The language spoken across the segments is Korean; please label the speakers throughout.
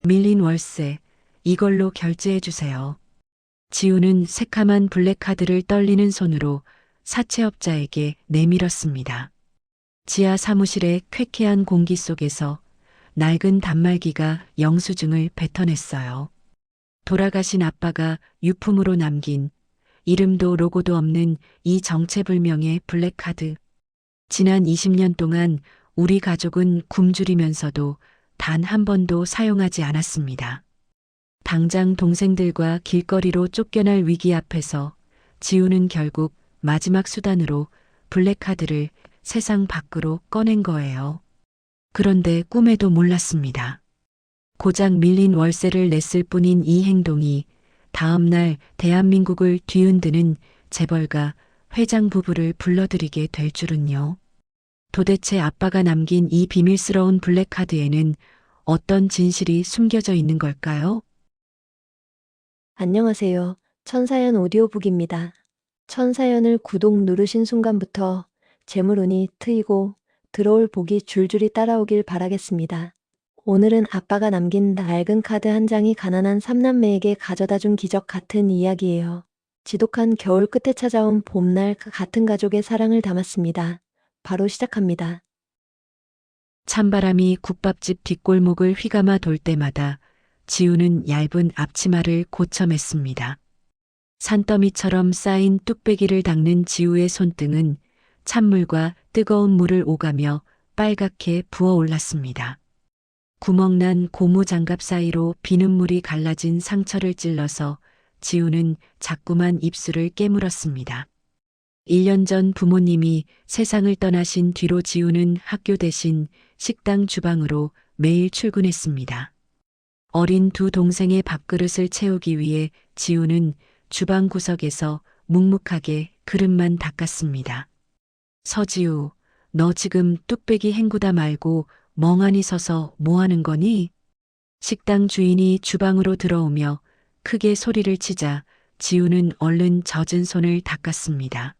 Speaker 1: 밀린 월세, 이걸로 결제해 주세요. 지우는 새카만 블랙카드를 떨리는 손으로 사채업자에게 내밀었습니다. 지하 사무실의 쾌쾌한 공기 속에서 낡은 단말기가 영수증을 뱉어냈어요. 돌아가신 아빠가 유품으로 남긴 이름도 로고도 없는 이 정체불명의 블랙카드. 지난 20년 동안 우리 가족은 굶주리면서도 단 한 번도 사용하지 않았습니다. 당장 동생들과 길거리로 쫓겨날 위기 앞에서 지우는 결국 마지막 수단으로 블랙카드를 세상 밖으로 꺼낸 거예요. 그런데 꿈에도 몰랐습니다. 고작 밀린 월세를 냈을 뿐인 이 행동이 다음날 대한민국을 뒤흔드는 재벌가 회장 부부를 불러들이게 될 줄은요. 도대체 아빠가 남긴 이 비밀스러운 블랙카드에는 어떤 진실이 숨겨져 있는 걸까요?
Speaker 2: 안녕하세요. 천사연 오디오북입니다. 천사연을 구독 누르신 순간부터 재물운이 트이고 들어올 복이 줄줄이 따라오길 바라겠습니다. 오늘은 아빠가 남긴 낡은 카드 한 장이 가난한 삼남매에게 가져다준 기적 같은 이야기예요. 지독한 겨울 끝에 찾아온 봄날 같은 가족의 사랑을 담았습니다. 바로 시작합니다.
Speaker 1: 찬바람이 국밥집 뒷골목을 휘감아 돌 때마다 지우는 얇은 앞치마를 고쳐 맸습니다. 산더미처럼 쌓인 뚝배기를 닦는 지우의 손등은 찬물과 뜨거운 물을 오가며 빨갛게 부어올랐습니다. 구멍난 고무 장갑 사이로 비눗물이 갈라진 상처를 찔러서 지우는 자꾸만 입술을 깨물었습니다. 1년 전 부모님이 세상을 떠나신 뒤로 지우는 학교 대신 식당 주방으로 매일 출근했습니다. 어린 두 동생의 밥그릇을 채우기 위해 지우는 주방 구석에서 묵묵하게 그릇만 닦았습니다. 서지우, 너 지금 뚝배기 헹구다 말고 멍하니 서서 뭐 하는 거니? 식당 주인이 주방으로 들어오며 크게 소리를 치자 지우는 얼른 젖은 손을 닦았습니다.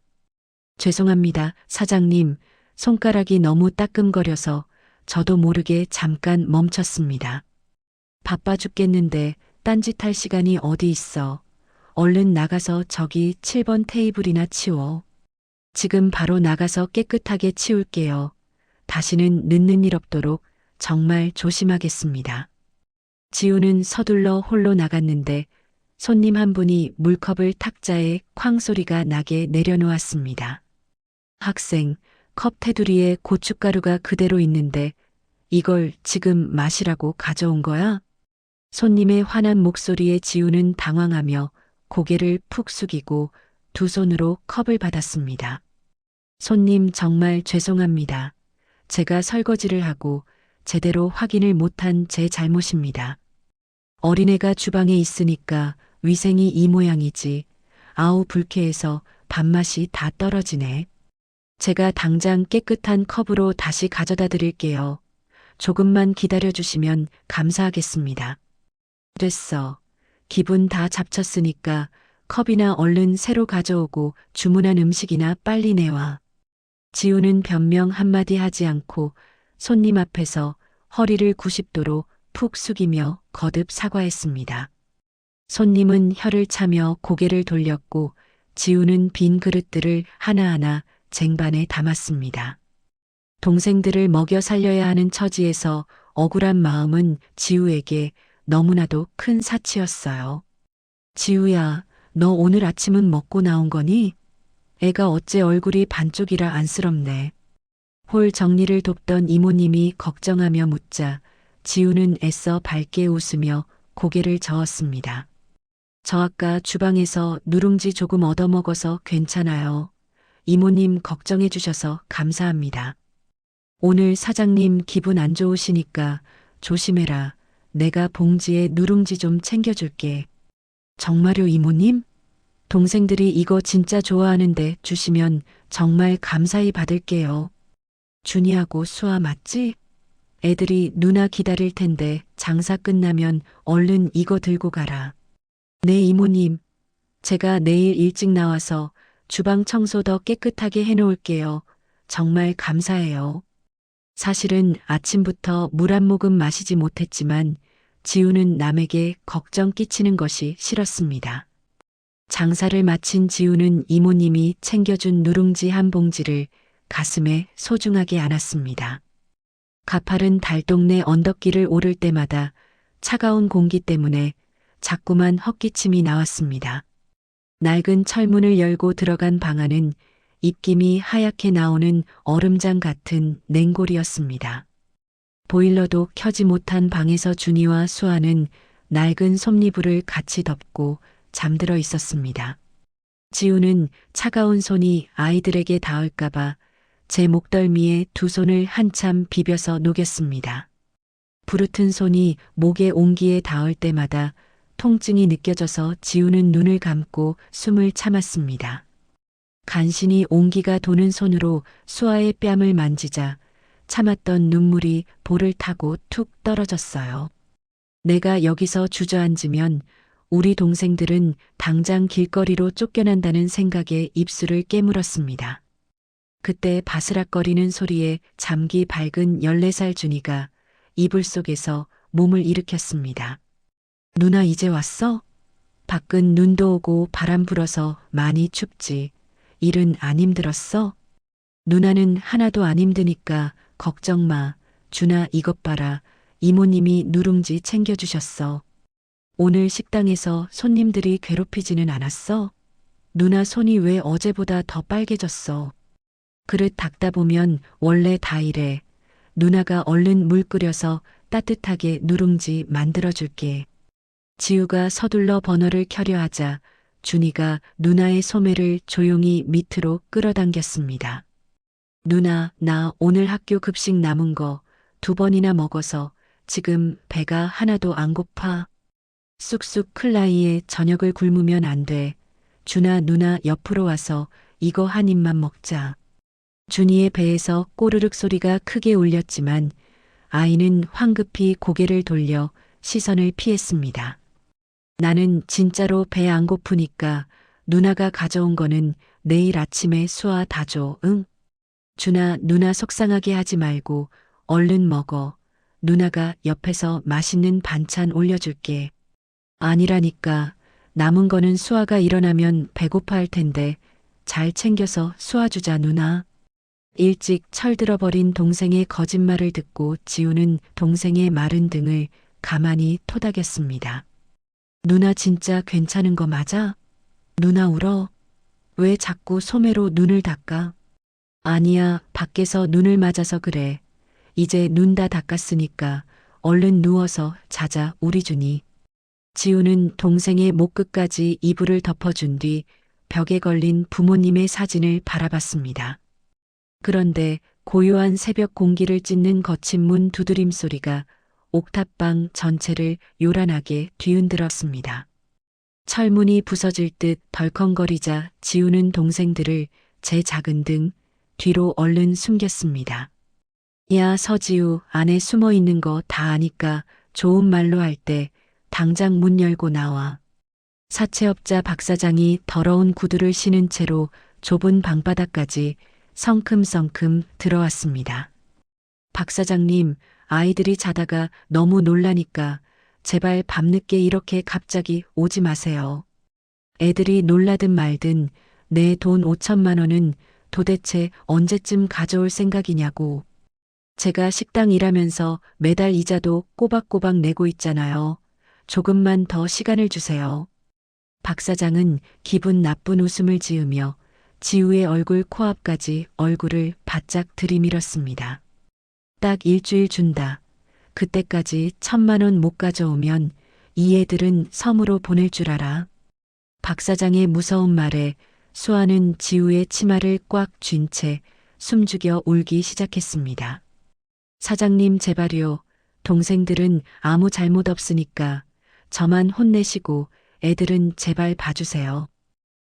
Speaker 1: 죄송합니다, 사장님. 손가락이 너무 따끔거려서 저도 모르게 잠깐 멈췄습니다. 바빠 죽겠는데 딴짓할 시간이 어디 있어. 얼른 나가서 저기 7번 테이블이나 치워. 지금 바로 나가서 깨끗하게 치울게요. 다시는 늦는 일 없도록 정말 조심하겠습니다. 지우는 서둘러 홀로 나갔는데 손님 한 분이 물컵을 탁자에 쾅 소리가 나게 내려놓았습니다. 학생, 컵 테두리에 고춧가루가 그대로 있는데 이걸 지금 마시라고 가져온 거야? 손님의 화난 목소리에 지우는 당황하며 고개를 푹 숙이고 두 손으로 컵을 받았습니다. 손님 정말 죄송합니다. 제가 설거지를 하고 제대로 확인을 못한 제 잘못입니다. 어린애가 주방에 있으니까 위생이 이 모양이지. 아우 불쾌해서 밥맛이 다 떨어지네. 제가 당장 깨끗한 컵으로 다시 가져다 드릴게요. 조금만 기다려 주시면 감사하겠습니다. 됐어. 기분 다 잡쳤으니까 컵이나 얼른 새로 가져오고 주문한 음식이나 빨리 내와. 지우는 변명 한마디 하지 않고 손님 앞에서 허리를 90도로 푹 숙이며 거듭 사과했습니다. 손님은 혀를 차며 고개를 돌렸고 지우는 빈 그릇들을 하나하나 쟁반에 담았습니다. 동생들을 먹여 살려야 하는 처지에서 억울한 마음은 지우에게 너무나도 큰 사치였어요. 지우야, 너 오늘 아침은 먹고 나온 거니? 애가 어째 얼굴이 반쪽이라 안쓰럽네. 홀 정리를 돕던 이모님이 걱정하며 묻자 지우는 애써 밝게 웃으며 고개를 저었습니다. 저 아까 주방에서 누룽지 조금 얻어먹어서 괜찮아요. 이모님 걱정해 주셔서 감사합니다. 오늘 사장님 기분 안 좋으시니까 조심해라. 내가 봉지에 누룽지 좀 챙겨줄게. 정말요, 이모님? 동생들이 이거 진짜 좋아하는데 주시면 정말 감사히 받을게요. 준이하고 수아 맞지? 애들이 누나 기다릴 텐데 장사 끝나면 얼른 이거 들고 가라. 네, 이모님. 제가 내일 일찍 나와서 주방 청소 더 깨끗하게 해놓을게요. 정말 감사해요. 사실은 아침부터 물 한 모금 마시지 못했지만 지우는 남에게 걱정 끼치는 것이 싫었습니다. 장사를 마친 지우는 이모님이 챙겨준 누룽지 한 봉지를 가슴에 소중하게 안았습니다. 가파른 달동네 언덕길을 오를 때마다 차가운 공기 때문에 자꾸만 헛기침이 나왔습니다. 낡은 철문을 열고 들어간 방 안은 입김이 하얗게 나오는 얼음장 같은 냉골이었습니다. 보일러도 켜지 못한 방에서 준이와 수아는 낡은 솜니불을 같이 덮고 잠들어 있었습니다. 지우는 차가운 손이 아이들에게 닿을까봐 제 목덜미에 두 손을 한참 비벼서 녹였습니다. 부르튼 손이 목의 온기에 닿을 때마다 통증이 느껴져서 지우는 눈을 감고 숨을 참았습니다. 간신히 온기가 도는 손으로 수아의 뺨을 만지자 참았던 눈물이 볼을 타고 툭 떨어졌어요. 내가 여기서 주저앉으면 우리 동생들은 당장 길거리로 쫓겨난다는 생각에 입술을 깨물었습니다. 그때 바스락거리는 소리에 잠기 밝은 14살 준이가 이불 속에서 몸을 일으켰습니다. 누나 이제 왔어? 밖은 눈도 오고 바람 불어서 많이 춥지. 일은 안 힘들었어? 누나는 하나도 안 힘드니까 걱정 마. 준아 이것 봐라. 이모님이 누룽지 챙겨주셨어. 오늘 식당에서 손님들이 괴롭히지는 않았어? 누나 손이 왜 어제보다 더 빨개졌어? 그릇 닦다 보면 원래 다 이래. 누나가 얼른 물 끓여서 따뜻하게 누룽지 만들어줄게. 지우가 서둘러 버너를 켜려 하자 준이가 누나의 소매를 조용히 밑으로 끌어당겼습니다. 누나, 나 오늘 학교 급식 남은 거 2번이나 먹어서 지금 배가 하나도 안 고파. 쑥쑥 클 나이에 저녁을 굶으면 안 돼. 준아, 누나 옆으로 와서 이거 한 입만 먹자. 준이의 배에서 꼬르륵 소리가 크게 울렸지만 아이는 황급히 고개를 돌려 시선을 피했습니다. 나는 진짜로 배 안 고프니까 누나가 가져온 거는 내일 아침에 수아 다 줘, 응? 준아, 누나 속상하게 하지 말고 얼른 먹어. 누나가 옆에서 맛있는 반찬 올려줄게. 아니라니까. 남은 거는 수아가 일어나면 배고파 할 텐데 잘 챙겨서 수아 주자 누나. 일찍 철들어버린 동생의 거짓말을 듣고 지우는 동생의 마른 등을 가만히 토닥였습니다. 누나 진짜 괜찮은 거 맞아? 누나 울어? 왜 자꾸 소매로 눈을 닦아? 아니야, 밖에서 눈을 맞아서 그래. 이제 눈 다 닦았으니까 얼른 누워서 자자 우리 준이. 지우는 동생의 목 끝까지 이불을 덮어준 뒤 벽에 걸린 부모님의 사진을 바라봤습니다. 그런데 고요한 새벽 공기를 찢는 거친 문 두드림 소리가 옥탑방 전체를 요란하게 뒤흔들었습니다. 철문이 부서질 듯 덜컹거리자 지우는 동생들을 제 작은 등 뒤로 얼른 숨겼습니다. 야, 서지우, 안에 숨어 있는 거 다 아니까 좋은 말로 할 때 당장 문 열고 나와. 사채업자 박 사장이 더러운 구두를 신은 채로 좁은 방바닥까지 성큼성큼 들어왔습니다. 박 사장님, 아이들이 자다가 너무 놀라니까 제발 밤늦게 이렇게 갑자기 오지 마세요. 애들이 놀라든 말든 내 돈 5천만 원은 도대체 언제쯤 가져올 생각이냐고. 제가 식당 일하면서 매달 이자도 꼬박꼬박 내고 있잖아요. 조금만 더 시간을 주세요. 박 사장은 기분 나쁜 웃음을 지으며 지우의 얼굴 코앞까지 얼굴을 바짝 들이밀었습니다. 딱 일주일 준다. 그때까지 1,000만 원 못 가져오면 이 애들은 섬으로 보낼 줄 알아. 박 사장의 무서운 말에 수아는 지우의 치마를 꽉 쥔 채 숨죽여 울기 시작했습니다. 사장님 제발요. 동생들은 아무 잘못 없으니까 저만 혼내시고 애들은 제발 봐주세요.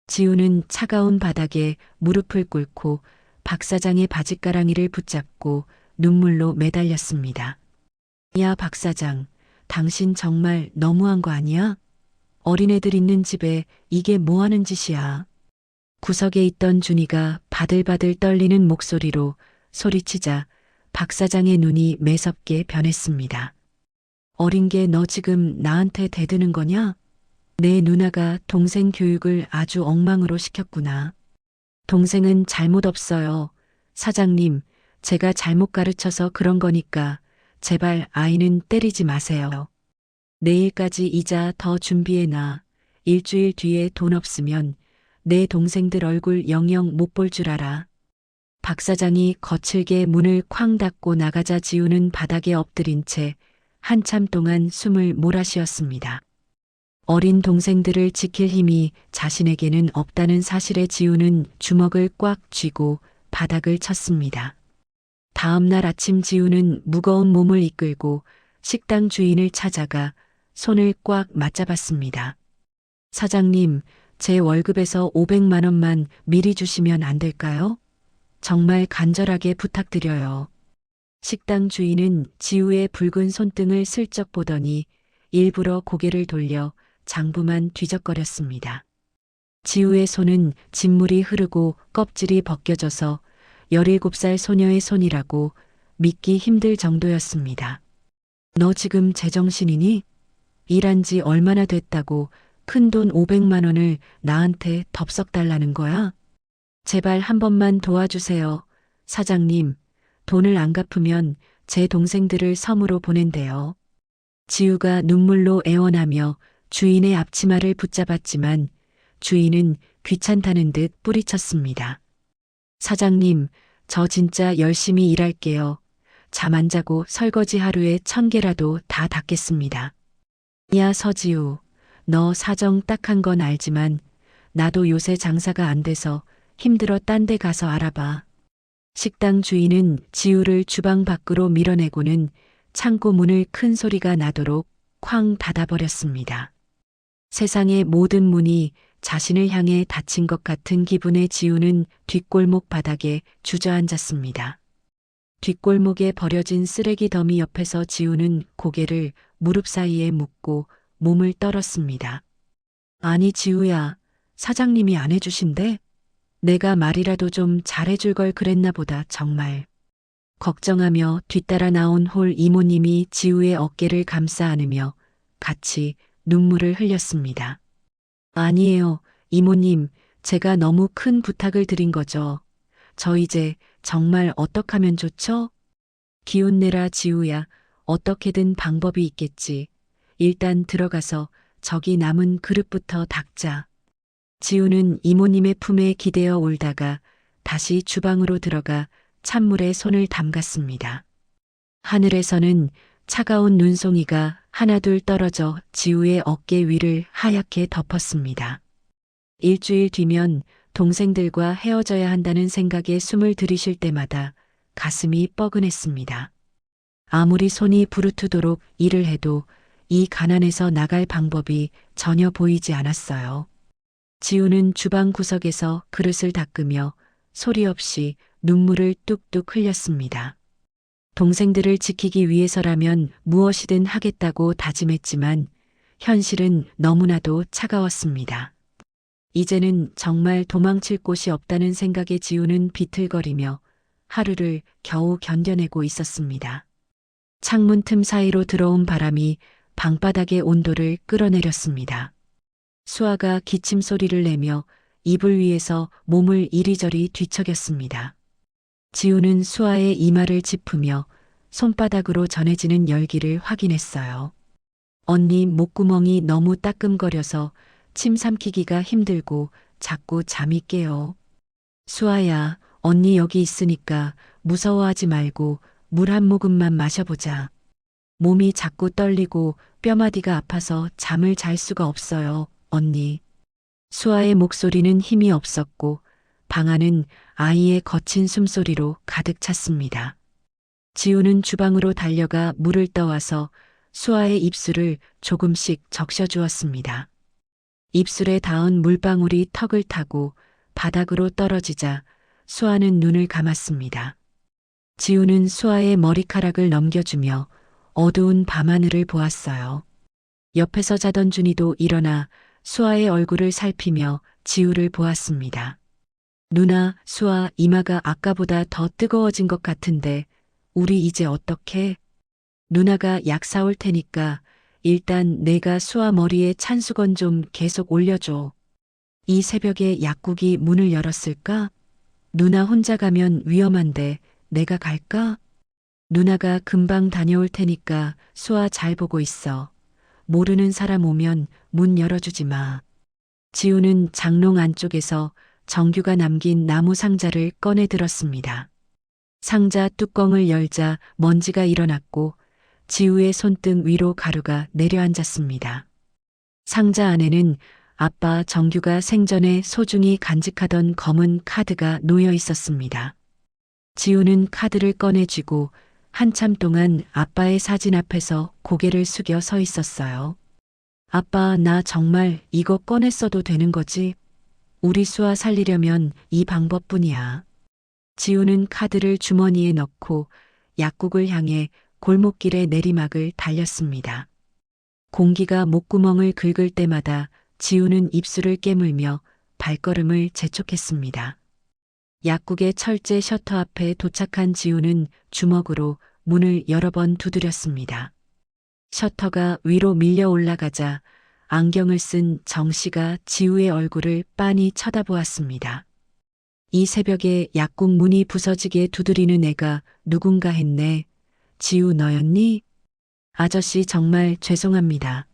Speaker 1: 지우는 차가운 바닥에 무릎을 꿇고 박 사장의 바짓가랑이를 붙잡고 눈물로 매달렸습니다. 야, 박 사장, 당신 정말 너무한 거 아니야? 어린애들 있는 집에 이게 뭐 하는 짓이야? 구석에 있던 준이가 바들바들 떨리는 목소리로 소리치자 박 사장의 눈이 매섭게 변했습니다. 어린 게 너 지금 나한테 대드는 거냐? 내 누나가 동생 교육을 아주 엉망으로 시켰구나. 동생은 잘못 없어요. 사장님, 제가 잘못 가르쳐서 그런 거니까 제발 아이는 때리지 마세요. 내일까지 이자 더 준비해놔. 일주일 뒤에 돈 없으면 내 동생들 얼굴 영영 못 볼 줄 알아. 박 사장이 거칠게 문을 쾅 닫고 나가자 지우는 바닥에 엎드린 채 한참 동안 숨을 몰아쉬었습니다. 어린 동생들을 지킬 힘이 자신에게는 없다는 사실에 지우는 주먹을 꽉 쥐고 바닥을 쳤습니다. 다음 날 아침 지우는 무거운 몸을 이끌고 식당 주인을 찾아가 손을 꽉 맞잡았습니다. 사장님, 제 월급에서 500만 원만 미리 주시면 안 될까요? 정말 간절하게 부탁드려요. 식당 주인은 지우의 붉은 손등을 슬쩍 보더니 일부러 고개를 돌려 장부만 뒤적거렸습니다. 지우의 손은 진물이 흐르고 껍질이 벗겨져서 17살 소녀의 손이라고 믿기 힘들 정도였습니다. 너 지금 제정신이니? 일한 지 얼마나 됐다고 큰돈 500만 원을 나한테 덥석 달라는 거야? 제발 한 번만 도와주세요. 사장님, 돈을 안 갚으면 제 동생들을 섬으로 보낸대요. 지우가 눈물로 애원하며 주인의 앞치마를 붙잡았지만 주인은 귀찮다는 듯 뿌리쳤습니다. 사장님, 저 진짜 열심히 일할게요. 잠 안 자고 설거지 하루에 1000개라도 다 닦겠습니다. 야, 서지우, 너 사정 딱한 건 알지만 나도 요새 장사가 안 돼서 힘들어 딴 데 가서 알아봐. 식당 주인은 지우를 주방 밖으로 밀어내고는 창고 문을 큰 소리가 나도록 쾅 닫아버렸습니다. 세상의 모든 문이 자신을 향해 닫힌 것 같은 기분에 지우는 뒷골목 바닥에 주저앉았습니다. 뒷골목에 버려진 쓰레기 더미 옆에서 지우는 고개를 무릎 사이에 묻고 몸을 떨었습니다. 아니 지우야, 사장님이 안 해주신대? 내가 말이라도 좀 잘해줄 걸 그랬나 보다 정말. 걱정하며 뒤따라 나온 홀 이모님이 지우의 어깨를 감싸 안으며 같이 눈물을 흘렸습니다. 아니에요, 이모님, 제가 너무 큰 부탁을 드린 거죠. 저 이제 정말 어떡하면 좋죠? 기운 내라 지우야, 어떻게든 방법이 있겠지. 일단 들어가서 저기 남은 그릇부터 닦자. 지우는 이모님의 품에 기대어 울다가 다시 주방으로 들어가 찬물에 손을 담갔습니다. 하늘에서는 차가운 눈송이가 하나둘 떨어져 지우의 어깨 위를 하얗게 덮었습니다. 일주일 뒤면 동생들과 헤어져야 한다는 생각에 숨을 들이쉴 때마다 가슴이 뻐근했습니다. 아무리 손이 부르트도록 일을 해도 이 가난에서 나갈 방법이 전혀 보이지 않았어요. 지우는 주방 구석에서 그릇을 닦으며 소리 없이 눈물을 뚝뚝 흘렸습니다. 동생들을 지키기 위해서라면 무엇이든 하겠다고 다짐했지만 현실은 너무나도 차가웠습니다. 이제는 정말 도망칠 곳이 없다는 생각에 지우는 비틀거리며 하루를 겨우 견뎌내고 있었습니다. 창문 틈 사이로 들어온 바람이 방바닥의 온도를 끌어내렸습니다. 수아가 기침 소리를 내며 이불 위에서 몸을 이리저리 뒤척였습니다. 지우는 수아의 이마를 짚으며 손바닥으로 전해지는 열기를 확인했어요. 언니 목구멍이 너무 따끔거려서 침 삼키기가 힘들고 자꾸 잠이 깨요. 수아야, 언니 여기 있으니까 무서워하지 말고 물 한 모금만 마셔보자. 몸이 자꾸 떨리고 뼈마디가 아파서 잠을 잘 수가 없어요, 언니. 수아의 목소리는 힘이 없었고 방 안은 아이의 거친 숨소리로 가득 찼습니다. 지우는 주방으로 달려가 물을 떠와서 수아의 입술을 조금씩 적셔주었습니다. 입술에 닿은 물방울이 턱을 타고 바닥으로 떨어지자 수아는 눈을 감았습니다. 지우는 수아의 머리카락을 넘겨주며 어두운 밤하늘을 보았어요. 옆에서 자던 준이도 일어나 수아의 얼굴을 살피며 지우를 보았습니다. 누나, 수아 이마가 아까보다 더 뜨거워진 것 같은데 우리 이제 어떡해? 누나가 약 사올 테니까 일단 내가 수아 머리에 찬수건 좀 계속 올려줘. 이 새벽에 약국이 문을 열었을까? 누나 혼자 가면 위험한데 내가 갈까? 누나가 금방 다녀올 테니까 수아 잘 보고 있어. 모르는 사람 오면 문 열어주지 마. 지우는 장롱 안쪽에서 정규가 남긴 나무 상자를 꺼내 들었습니다. 상자 뚜껑을 열자 먼지가 일어났고 지우의 손등 위로 가루가 내려앉았습니다. 상자 안에는 아빠 정규가 생전에 소중히 간직하던 검은 카드가 놓여 있었습니다. 지우는 카드를 꺼내쥐고 한참 동안 아빠의 사진 앞에서 고개를 숙여 서 있었어요. 아빠, 나 정말 이거 꺼냈어도 되는 거지? 우리 수아 살리려면 이 방법뿐이야. 지우는 카드를 주머니에 넣고 약국을 향해 골목길의 내리막을 달렸습니다. 공기가 목구멍을 긁을 때마다 지우는 입술을 깨물며 발걸음을 재촉했습니다. 약국의 철제 셔터 앞에 도착한 지우는 주먹으로 문을 여러 번 두드렸습니다. 셔터가 위로 밀려 올라가자 안경을 쓴 정 씨가 지우의 얼굴을 빤히 쳐다보았습니다. 이 새벽에 약국 문이 부서지게 두드리는 애가 누군가 했네. 지우 너였니? 아저씨 정말 죄송합니다.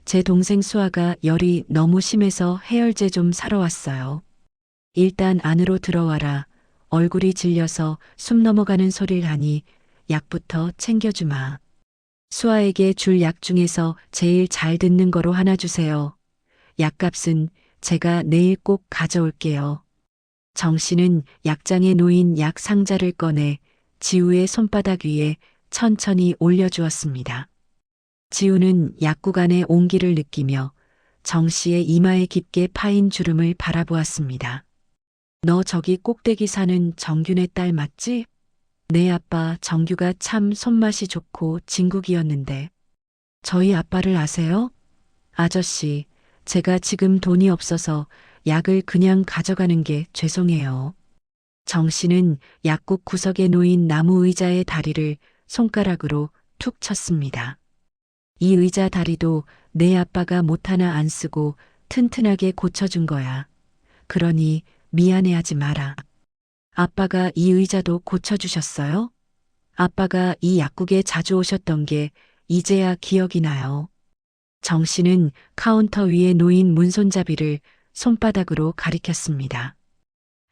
Speaker 1: 제 동생 수아가 열이 너무 심해서 해열제 좀 사러 왔어요. 일단 안으로 들어와라. 얼굴이 질려서 숨 넘어가는 소리를 하니 약부터 챙겨주마. 수아에게 줄 약 중에서 제일 잘 듣는 거로 하나 주세요. 약값은 제가 내일 꼭 가져올게요. 정 씨는 약장에 놓인 약 상자를 꺼내 지우의 손바닥 위에 천천히 올려주었습니다. 지우는 약국 안의 온기를 느끼며 정 씨의 이마에 깊게 파인 주름을 바라보았습니다. 너 저기 꼭대기 사는 정균의 딸 맞지? 내 아빠 정규가 참 손맛이 좋고 진국이었는데. 저희 아빠를 아세요? 아저씨, 제가 지금 돈이 없어서 약을 그냥 가져가는 게 죄송해요. 정 씨는 약국 구석에 놓인 나무 의자의 다리를 손가락으로 툭 쳤습니다. 이 의자 다리도 내 아빠가 못 하나 안 쓰고 튼튼하게 고쳐준 거야. 그러니 미안해하지 마라. 아빠가 이 의자도 고쳐주셨어요? 아빠가 이 약국에 자주 오셨던 게 이제야 기억이 나요. 정 씨는 카운터 위에 놓인 문손잡이를 손바닥으로 가리켰습니다.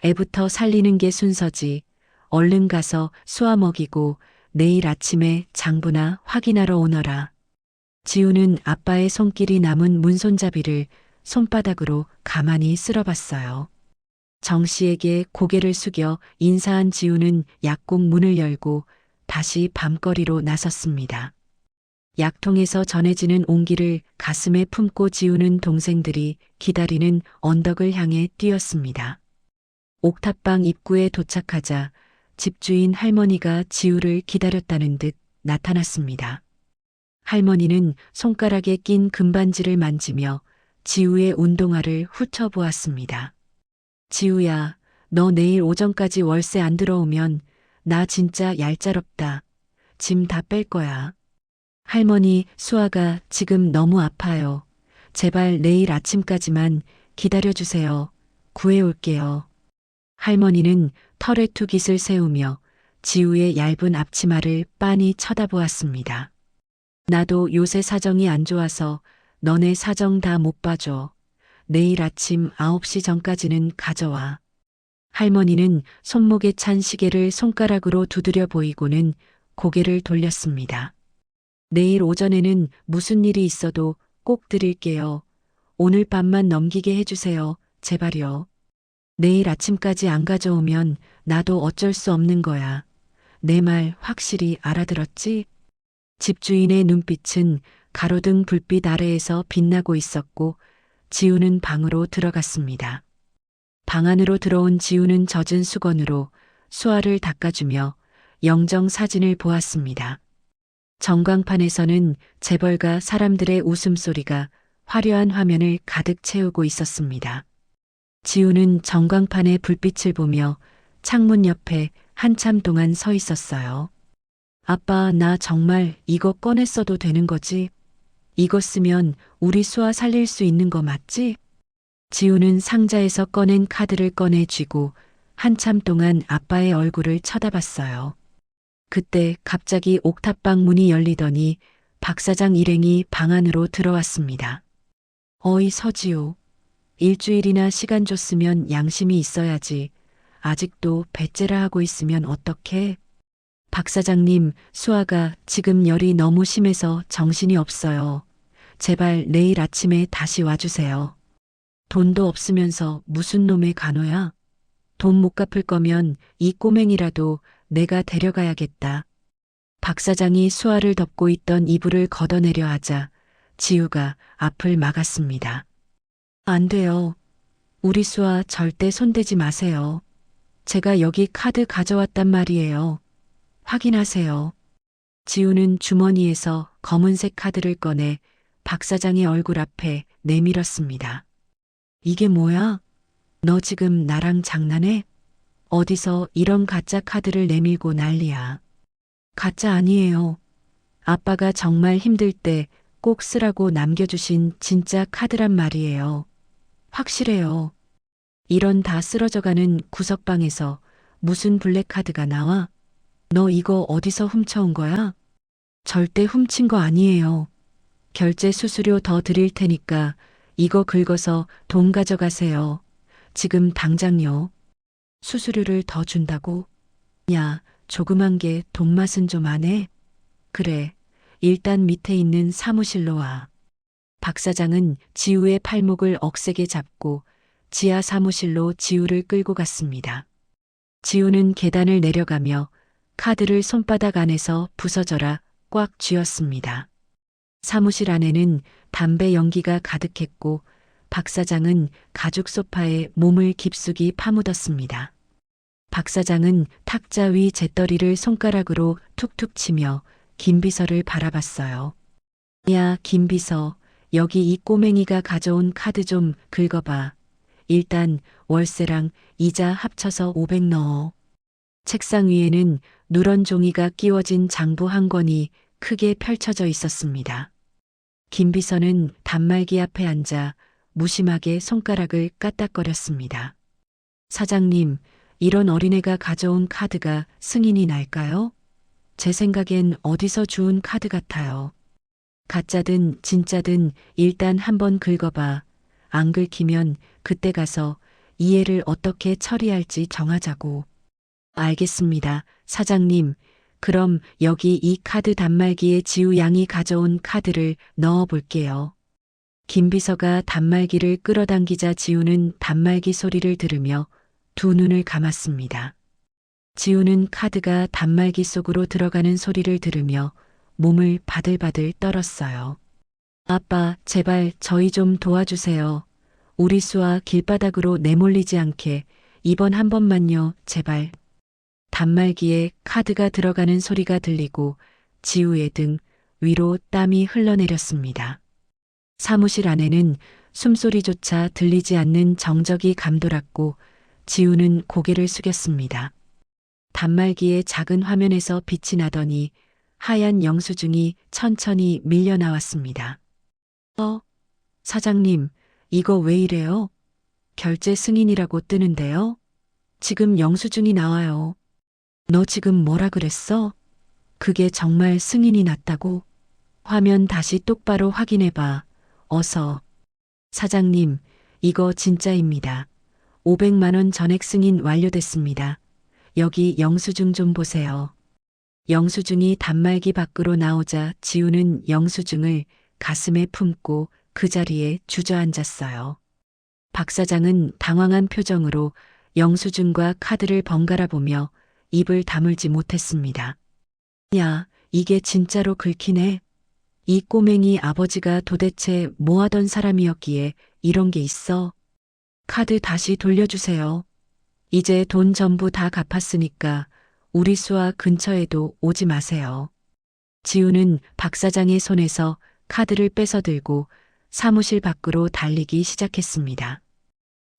Speaker 1: 애부터 살리는 게 순서지. 얼른 가서 수아 먹이고 내일 아침에 장부나 확인하러 오너라. 지우는 아빠의 손길이 남은 문손잡이를 손바닥으로 가만히 쓸어봤어요. 정 씨에게 고개를 숙여 인사한 지우는 약국 문을 열고 다시 밤거리로 나섰습니다. 약통에서 전해지는 온기를 가슴에 품고 지우는 동생들이 기다리는 언덕을 향해 뛰었습니다. 옥탑방 입구에 도착하자 집주인 할머니가 지우를 기다렸다는 듯 나타났습니다. 할머니는 손가락에 낀 금반지를 만지며 지우의 운동화를 훑어보았습니다. 지우야, 너 내일 오전까지 월세 안 들어오면 나 진짜 얄짤없다. 짐 다 뺄 거야. 할머니, 수아가 지금 너무 아파요. 제발 내일 아침까지만 기다려주세요. 구해올게요. 할머니는 털에 투깃을 세우며 지우의 얇은 앞치마를 빤히 쳐다보았습니다. 나도 요새 사정이 안 좋아서 너네 사정 다 못 봐줘. 내일 아침 9시 전까지는 가져와. 할머니는 손목에 찬 시계를 손가락으로 두드려 보이고는 고개를 돌렸습니다. 내일 오전에는 무슨 일이 있어도 꼭 드릴게요. 오늘 밤만 넘기게 해주세요. 제발요. 내일 아침까지 안 가져오면 나도 어쩔 수 없는 거야. 내 말 확실히 알아들었지? 집주인의 눈빛은 가로등 불빛 아래에서 빛나고 있었고 지우는 방으로 들어갔습니다. 방 안으로 들어온 지우는 젖은 수건으로 수아를 닦아주며 영정 사진을 보았습니다. 전광판에서는 재벌가 사람들의 웃음소리가 화려한 화면을 가득 채우고 있었습니다. 지우는 전광판의 불빛을 보며 창문 옆에 한참 동안 서 있었어요. 아빠, 나 정말 이거 꺼냈어도 되는 거지? 이거 쓰면 우리 수아 살릴 수 있는 거 맞지? 지우는 상자에서 꺼낸 카드를 꺼내 쥐고 한참 동안 아빠의 얼굴을 쳐다봤어요. 그때 갑자기 옥탑방 문이 열리더니 박 사장 일행이 방 안으로 들어왔습니다. 어이 서지우, 일주일이나 시간 줬으면 양심이 있어야지. 아직도 배째라 하고 있으면 어떡해? 박 사장님, 수아가 지금 열이 너무 심해서 정신이 없어요. 제발 내일 아침에 다시 와주세요. 돈도 없으면서 무슨 놈의 간호야? 돈 못 갚을 거면 이 꼬맹이라도 내가 데려가야겠다. 박 사장이 수아를 덮고 있던 이불을 걷어내려 하자 지우가 앞을 막았습니다. 안 돼요. 우리 수아 절대 손대지 마세요. 제가 여기 카드 가져왔단 말이에요. 확인하세요. 지우는 주머니에서 검은색 카드를 꺼내 박 사장의 얼굴 앞에 내밀었습니다. 이게 뭐야? 너 지금 나랑 장난해? 어디서 이런 가짜 카드를 내밀고 난리야. 가짜 아니에요. 아빠가 정말 힘들 때 꼭 쓰라고 남겨주신 진짜 카드란 말이에요. 확실해요. 이런 다 쓰러져가는 구석방에서 무슨 블랙카드가 나와? 너 이거 어디서 훔쳐온 거야? 절대 훔친 거 아니에요. 결제 수수료 더 드릴 테니까 이거 긁어서 돈 가져가세요. 지금 당장요. 수수료를 더 준다고? 야, 조그만 게 돈 맛은 좀 안 해? 그래, 일단 밑에 있는 사무실로 와. 박 사장은 지우의 팔목을 억세게 잡고 지하 사무실로 지우를 끌고 갔습니다. 지우는 계단을 내려가며 카드를 손바닥 안에서 부서져라 꽉 쥐었습니다. 사무실 안에는 담배 연기가 가득했고 박 사장은 가죽 소파에 몸을 깊숙이 파묻었습니다. 박 사장은 탁자 위 재떨이를 손가락으로 툭툭 치며 김비서를 바라봤어요. 야, 김비서, 여기 이 꼬맹이가 가져온 카드 좀 긁어봐. 일단 월세랑 이자 합쳐서 500 넣어. 책상 위에는 누런 종이가 끼워진 장부 한 권이 크게 펼쳐져 있었습니다. 김비서는 단말기 앞에 앉아 무심하게 손가락을 까딱거렸습니다. 사장님, 이런 어린애가 가져온 카드가 승인이 날까요? 제 생각엔 어디서 주운 카드 같아요. 가짜든 진짜든 일단 한번 긁어봐. 안 긁히면 그때 가서 이해를 어떻게 처리할지 정하자고. 알겠습니다, 사장님. 그럼 여기 이 카드 단말기에 지우 양이 가져온 카드를 넣어 볼게요. 김 비서가 단말기를 끌어당기자 지우는 단말기 소리를 들으며 두 눈을 감았습니다. 지우는 카드가 단말기 속으로 들어가는 소리를 들으며 몸을 바들바들 떨었어요. 아빠, 제발 저희 좀 도와주세요. 우리 수아 길바닥으로 내몰리지 않게 이번 한 번만요, 제발. 단말기에 카드가 들어가는 소리가 들리고 지우의 등 위로 땀이 흘러내렸습니다. 사무실 안에는 숨소리조차 들리지 않는 정적이 감돌았고 지우는 고개를 숙였습니다. 단말기의 작은 화면에서 빛이 나더니 하얀 영수증이 천천히 밀려 나왔습니다. 사장님, 이거 왜 이래요? 결제 승인이라고 뜨는데요? 지금 영수증이 나와요. 너 지금 뭐라 그랬어? 그게 정말 승인이 났다고? 화면 다시 똑바로 확인해봐. 어서. 사장님, 이거 진짜입니다. 500만 원 전액 승인 완료됐습니다. 여기 영수증 좀 보세요. 영수증이 단말기 밖으로 나오자 지우는 영수증을 가슴에 품고 그 자리에 주저앉았어요. 박 사장은 당황한 표정으로 영수증과 카드를 번갈아 보며 입을 다물지 못했습니다. 야, 이게 진짜로 긁히네. 이 꼬맹이 아버지가 도대체 뭐 하던 사람이었기에 이런 게 있어. 카드 다시 돌려주세요. 이제 돈 전부 다 갚았으니까 우리 수아 근처에도 오지 마세요. 지우는 박 사장의 손에서 카드를 뺏어 들고 사무실 밖으로 달리기 시작했습니다.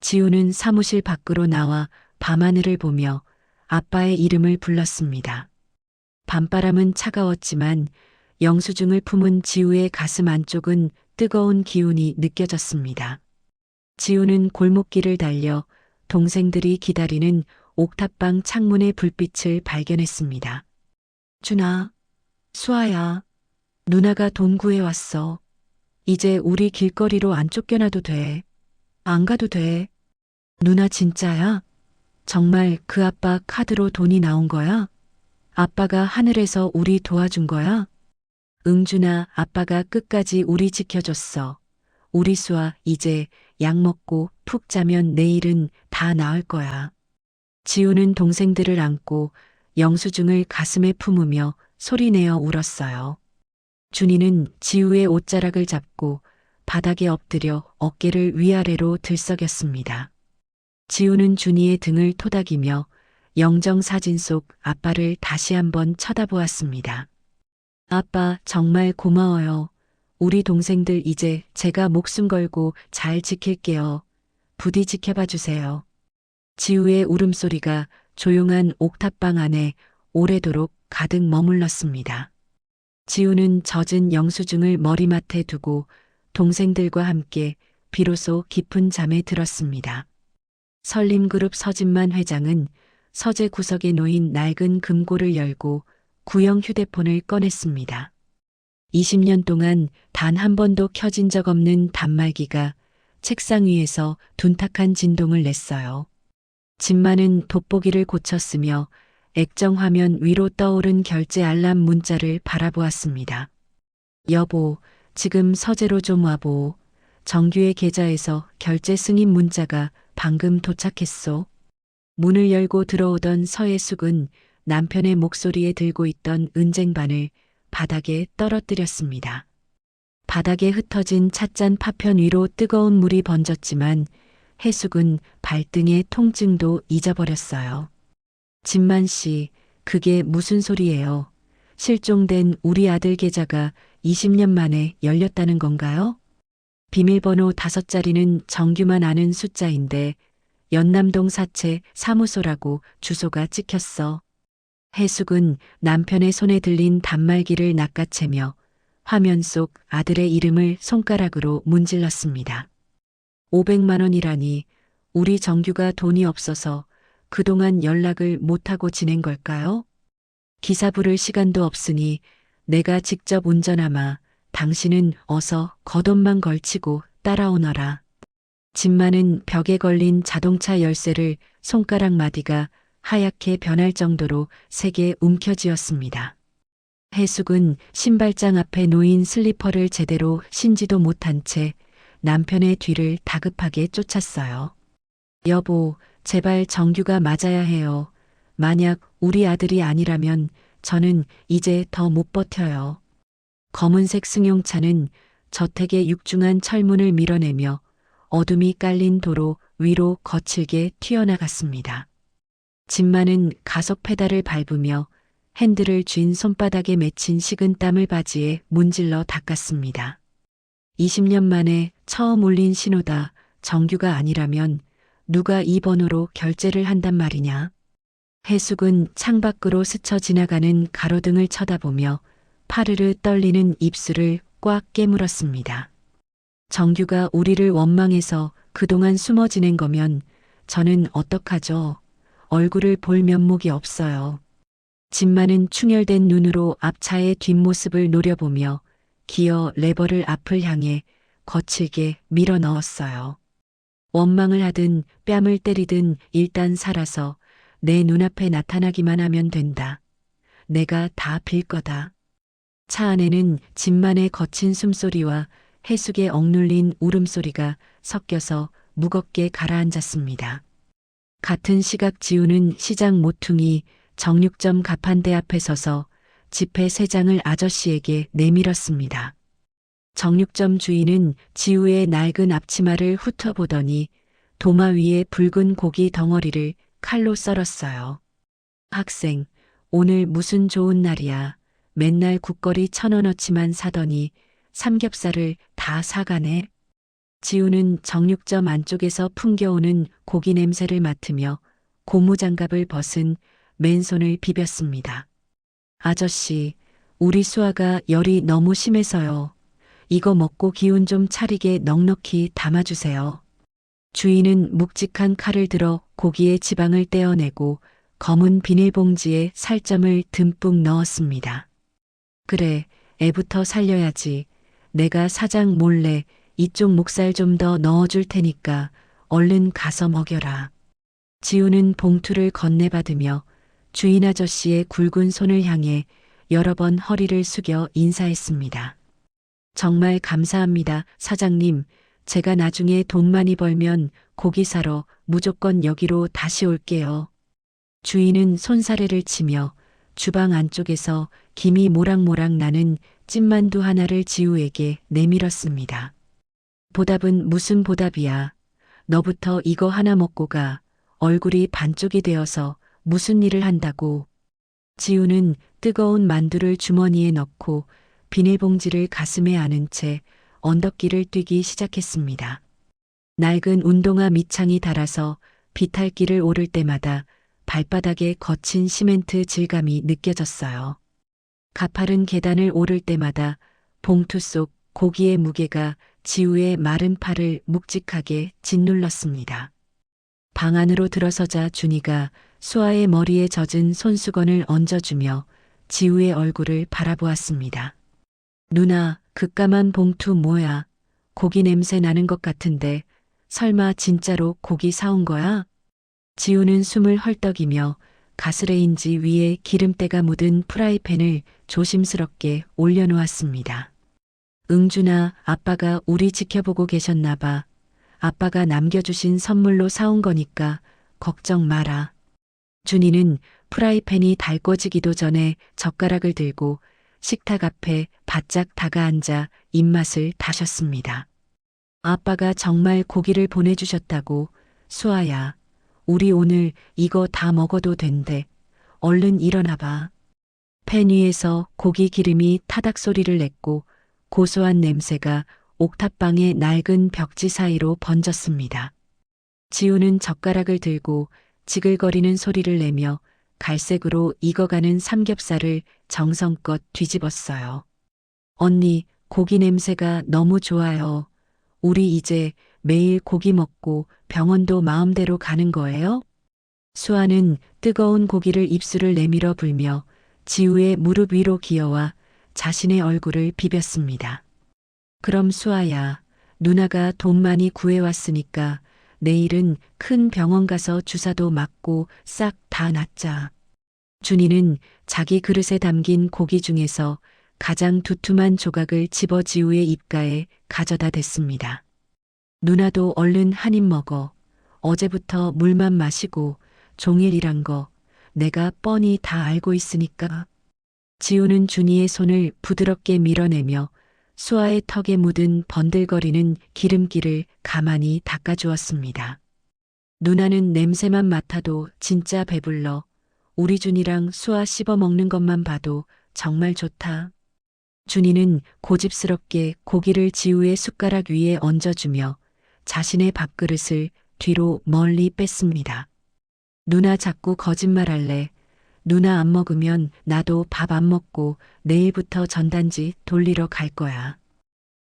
Speaker 1: 지우는 사무실 밖으로 나와 밤하늘을 보며 아빠의 이름을 불렀습니다. 밤바람은 차가웠지만 영수증을 품은 지우의 가슴 안쪽은 뜨거운 기운이 느껴졌습니다. 지우는 골목길을 달려 동생들이 기다리는 옥탑방 창문의 불빛을 발견했습니다. 준아, 수아야, 누나가 돈 구해왔어. 이제 우리 길거리로 안 쫓겨나도 돼. 안 가도 돼. 누나 진짜야? 정말 그 아빠 카드로 돈이 나온 거야? 아빠가 하늘에서 우리 도와준 거야? 응준아, 아빠가 끝까지 우리 지켜줬어. 우리 수아, 이제 약 먹고 푹 자면 내일은 다 나을 거야. 지우는 동생들을 안고 영수증을 가슴에 품으며 소리내어 울었어요. 준이는 지우의 옷자락을 잡고 바닥에 엎드려 어깨를 위아래로 들썩였습니다. 지우는 준이의 등을 토닥이며 영정사진 속 아빠를 다시 한번 쳐다보았습니다. 아빠, 정말 고마워요. 우리 동생들 이제 제가 목숨 걸고 잘 지킬게요. 부디 지켜봐 주세요. 지우의 울음소리가 조용한 옥탑방 안에 오래도록 가득 머물렀습니다. 지우는 젖은 영수증을 머리맡에 두고 동생들과 함께 비로소 깊은 잠에 들었습니다. 설림그룹 서진만 회장은 서재 구석에 놓인 낡은 금고를 열고 구형 휴대폰을 꺼냈습니다. 20년 동안 단 한 번도 켜진 적 없는 단말기가 책상 위에서 둔탁한 진동을 냈어요. 진만은 돋보기를 고쳤으며 액정 화면 위로 떠오른 결제 알람 문자를 바라보았습니다. 여보, 지금 서재로 좀 와보. 정규의 계좌에서 결제 승인 문자가 방금 도착했소. 문을 열고 들어오던 서혜숙은 남편의 목소리에 들고 있던 은쟁반을 바닥에 떨어뜨렸습니다. 바닥에 흩어진 찻잔 파편 위로 뜨거운 물이 번졌지만 혜숙은 발등의 통증도 잊어버렸어요. 진만 씨, 그게 무슨 소리예요? 실종된 우리 아들 계좌가 20년 만에 열렸다는 건가요? 비밀번호 5자리는 정규만 아는 숫자인데 연남동 사채 사무소라고 주소가 찍혔어. 혜숙은 남편의 손에 들린 단말기를 낚아채며 화면 속 아들의 이름을 손가락으로 문질렀습니다. 500만 원이라니 우리 정규가 돈이 없어서 그동안 연락을 못하고 지낸 걸까요? 기사 부를 시간도 없으니 내가 직접 운전하마. 당신은 어서 겉옷만 걸치고 따라오너라. 진만은 벽에 걸린 자동차 열쇠를 손가락 마디가 하얗게 변할 정도로 세게 움켜쥐었습니다. 혜숙은 신발장 앞에 놓인 슬리퍼를 제대로 신지도 못한 채 남편의 뒤를 다급하게 쫓았어요. 여보, 제발 정규가 맞아야 해요. 만약 우리 아들이 아니라면 저는 이제 더 못 버텨요. 검은색 승용차는 저택의 육중한 철문을 밀어내며 어둠이 깔린 도로 위로 거칠게 튀어나갔습니다. 진만은 가속 페달을 밟으며 핸들을 쥔 손바닥에 맺힌 식은 땀을 바지에 문질러 닦았습니다. 20년 만에 처음 울린 신호다. 정규가 아니라면 누가 이 번호로 결제를 한단 말이냐. 혜숙은 창밖으로 스쳐 지나가는 가로등을 쳐다보며 파르르 떨리는 입술을 꽉 깨물었습니다. 정규가 우리를 원망해서 그동안 숨어 지낸 거면 저는 어떡하죠? 얼굴을 볼 면목이 없어요. 진만은 충혈된 눈으로 앞차의 뒷모습을 노려보며 기어 레버를 앞을 향해 거칠게 밀어 넣었어요. 원망을 하든 뺨을 때리든 일단 살아서 내 눈앞에 나타나기만 하면 된다. 내가 다 빌 거다. 차 안에는 진만의 거친 숨소리와 혜숙의 억눌린 울음소리가 섞여서 무겁게 가라앉았습니다. 같은 시각 지우는 시장 모퉁이 정육점 가판대 앞에 서서 지폐 3장을 아저씨에게 내밀었습니다. 정육점 주인은 지우의 낡은 앞치마를 훑어보더니 도마 위에 붉은 고기 덩어리를 칼로 썰었어요. 학생, 오늘 무슨 좋은 날이야. 맨날 국거리 1,000원어치만 사더니 삼겹살을 다 사가네. 지우는 정육점 안쪽에서 풍겨오는 고기 냄새를 맡으며 고무장갑을 벗은 맨손을 비볐습니다. 아저씨, 우리 수아가 열이 너무 심해서요. 이거 먹고 기운 좀 차리게 넉넉히 담아주세요. 주인은 묵직한 칼을 들어 고기의 지방을 떼어내고 검은 비닐봉지에 살점을 듬뿍 넣었습니다. 그래, 애부터 살려야지. 내가 사장 몰래 이쪽 목살 좀 더 넣어줄 테니까 얼른 가서 먹여라. 지우는 봉투를 건네받으며 주인 아저씨의 굵은 손을 향해 여러 번 허리를 숙여 인사했습니다. 정말 감사합니다, 사장님. 제가 나중에 돈 많이 벌면 고기 사러 무조건 여기로 다시 올게요. 주인은 손사래를 치며 주방 안쪽에서 김이 모락모락 나는 찐만두 하나를 지우에게 내밀었습니다. 보답은 무슨 보답이야. 너부터 이거 하나 먹고 가. 얼굴이 반쪽이 되어서 무슨 일을 한다고. 지우는 뜨거운 만두를 주머니에 넣고 비닐봉지를 가슴에 안은 채 언덕길을 뛰기 시작했습니다. 낡은 운동화 밑창이 닳아서 비탈길을 오를 때마다 발바닥에 거친 시멘트 질감이 느껴졌어요. 가파른 계단을 오를 때마다 봉투 속 고기의 무게가 지우의 마른 팔을 묵직하게 짓눌렀습니다. 방 안으로 들어서자 준이가 수아의 머리에 젖은 손수건을 얹어주며 지우의 얼굴을 바라보았습니다. 누나, 그 까만 봉투 뭐야? 고기 냄새 나는 것 같은데 설마 진짜로 고기 사온 거야? 지우는 숨을 헐떡이며 가스레인지 위에 기름때가 묻은 프라이팬을 조심스럽게 올려놓았습니다. 응준아, 아빠가 우리 지켜보고 계셨나 봐. 아빠가 남겨주신 선물로 사온 거니까 걱정 마라. 준이는 프라이팬이 달궈지기도 전에 젓가락을 들고 식탁 앞에 바짝 다가앉아 입맛을 다셨습니다. 아빠가 정말 고기를 보내주셨다고. 수아야, 우리 오늘 이거 다 먹어도 된대. 얼른 일어나봐. 팬 위에서 고기 기름이 타닥 소리를 냈고 고소한 냄새가 옥탑방의 낡은 벽지 사이로 번졌습니다. 지우는 젓가락을 들고 지글거리는 소리를 내며 갈색으로 익어가는 삼겹살을 정성껏 뒤집었어요. 언니, 고기 냄새가 너무 좋아요. 우리 이제 매일 고기 먹고 병원도 마음대로 가는 거예요? 수아는 뜨거운 고기를 입술을 내밀어 불며 지우의 무릎 위로 기어와 자신의 얼굴을 비볐습니다. 그럼 수아야, 누나가 돈 많이 구해왔으니까 내일은 큰 병원 가서 주사도 맞고 싹 다 낫자. 준이는 자기 그릇에 담긴 고기 중에서 가장 두툼한 조각을 집어 지우의 입가에 가져다 댔습니다. 누나도 얼른 한 입 먹어. 어제부터 물만 마시고 종일 일한 거 내가 뻔히 다 알고 있으니까. 지우는 준이의 손을 부드럽게 밀어내며 수아의 턱에 묻은 번들거리는 기름기를 가만히 닦아주었습니다. 누나는 냄새만 맡아도 진짜 배불러. 우리 준이랑 수아 씹어 먹는 것만 봐도 정말 좋다. 준이는 고집스럽게 고기를 지우의 숟가락 위에 얹어주며 자신의 밥그릇을 뒤로 멀리 뺐습니다. 누나 자꾸 거짓말할래. 누나 안 먹으면 나도 밥 안 먹고 내일부터 전단지 돌리러 갈 거야.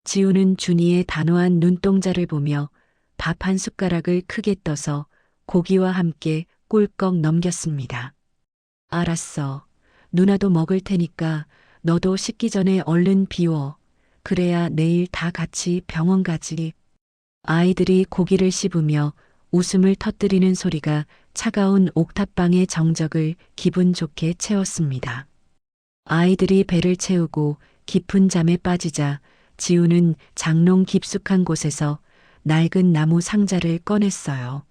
Speaker 1: 지우는 준이의 단호한 눈동자를 보며 밥 한 숟가락을 크게 떠서 고기와 함께 꿀꺽 넘겼습니다. 알았어. 누나도 먹을 테니까 너도 식기 전에 얼른 비워. 그래야 내일 다 같이 병원 가지. 아이들이 고기를 씹으며 웃음을 터뜨리는 소리가 차가운 옥탑방의 정적을 기분 좋게 채웠습니다. 아이들이 배를 채우고 깊은 잠에 빠지자 지우는 장롱 깊숙한 곳에서 낡은 나무 상자를 꺼냈어요.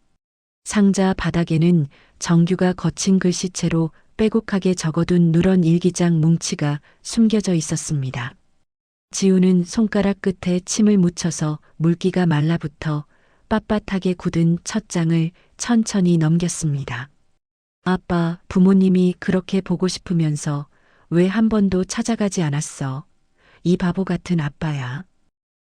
Speaker 1: 상자 바닥에는 정규가 거친 글씨체로 빼곡하게 적어둔 누런 일기장 뭉치가 숨겨져 있었습니다. 지우는 손가락 끝에 침을 묻혀서 물기가 말라붙어 빳빳하게 굳은 첫 장을 천천히 넘겼습니다. 아빠, 부모님이 그렇게 보고 싶으면서 왜 한 번도 찾아가지 않았어? 이 바보 같은 아빠야.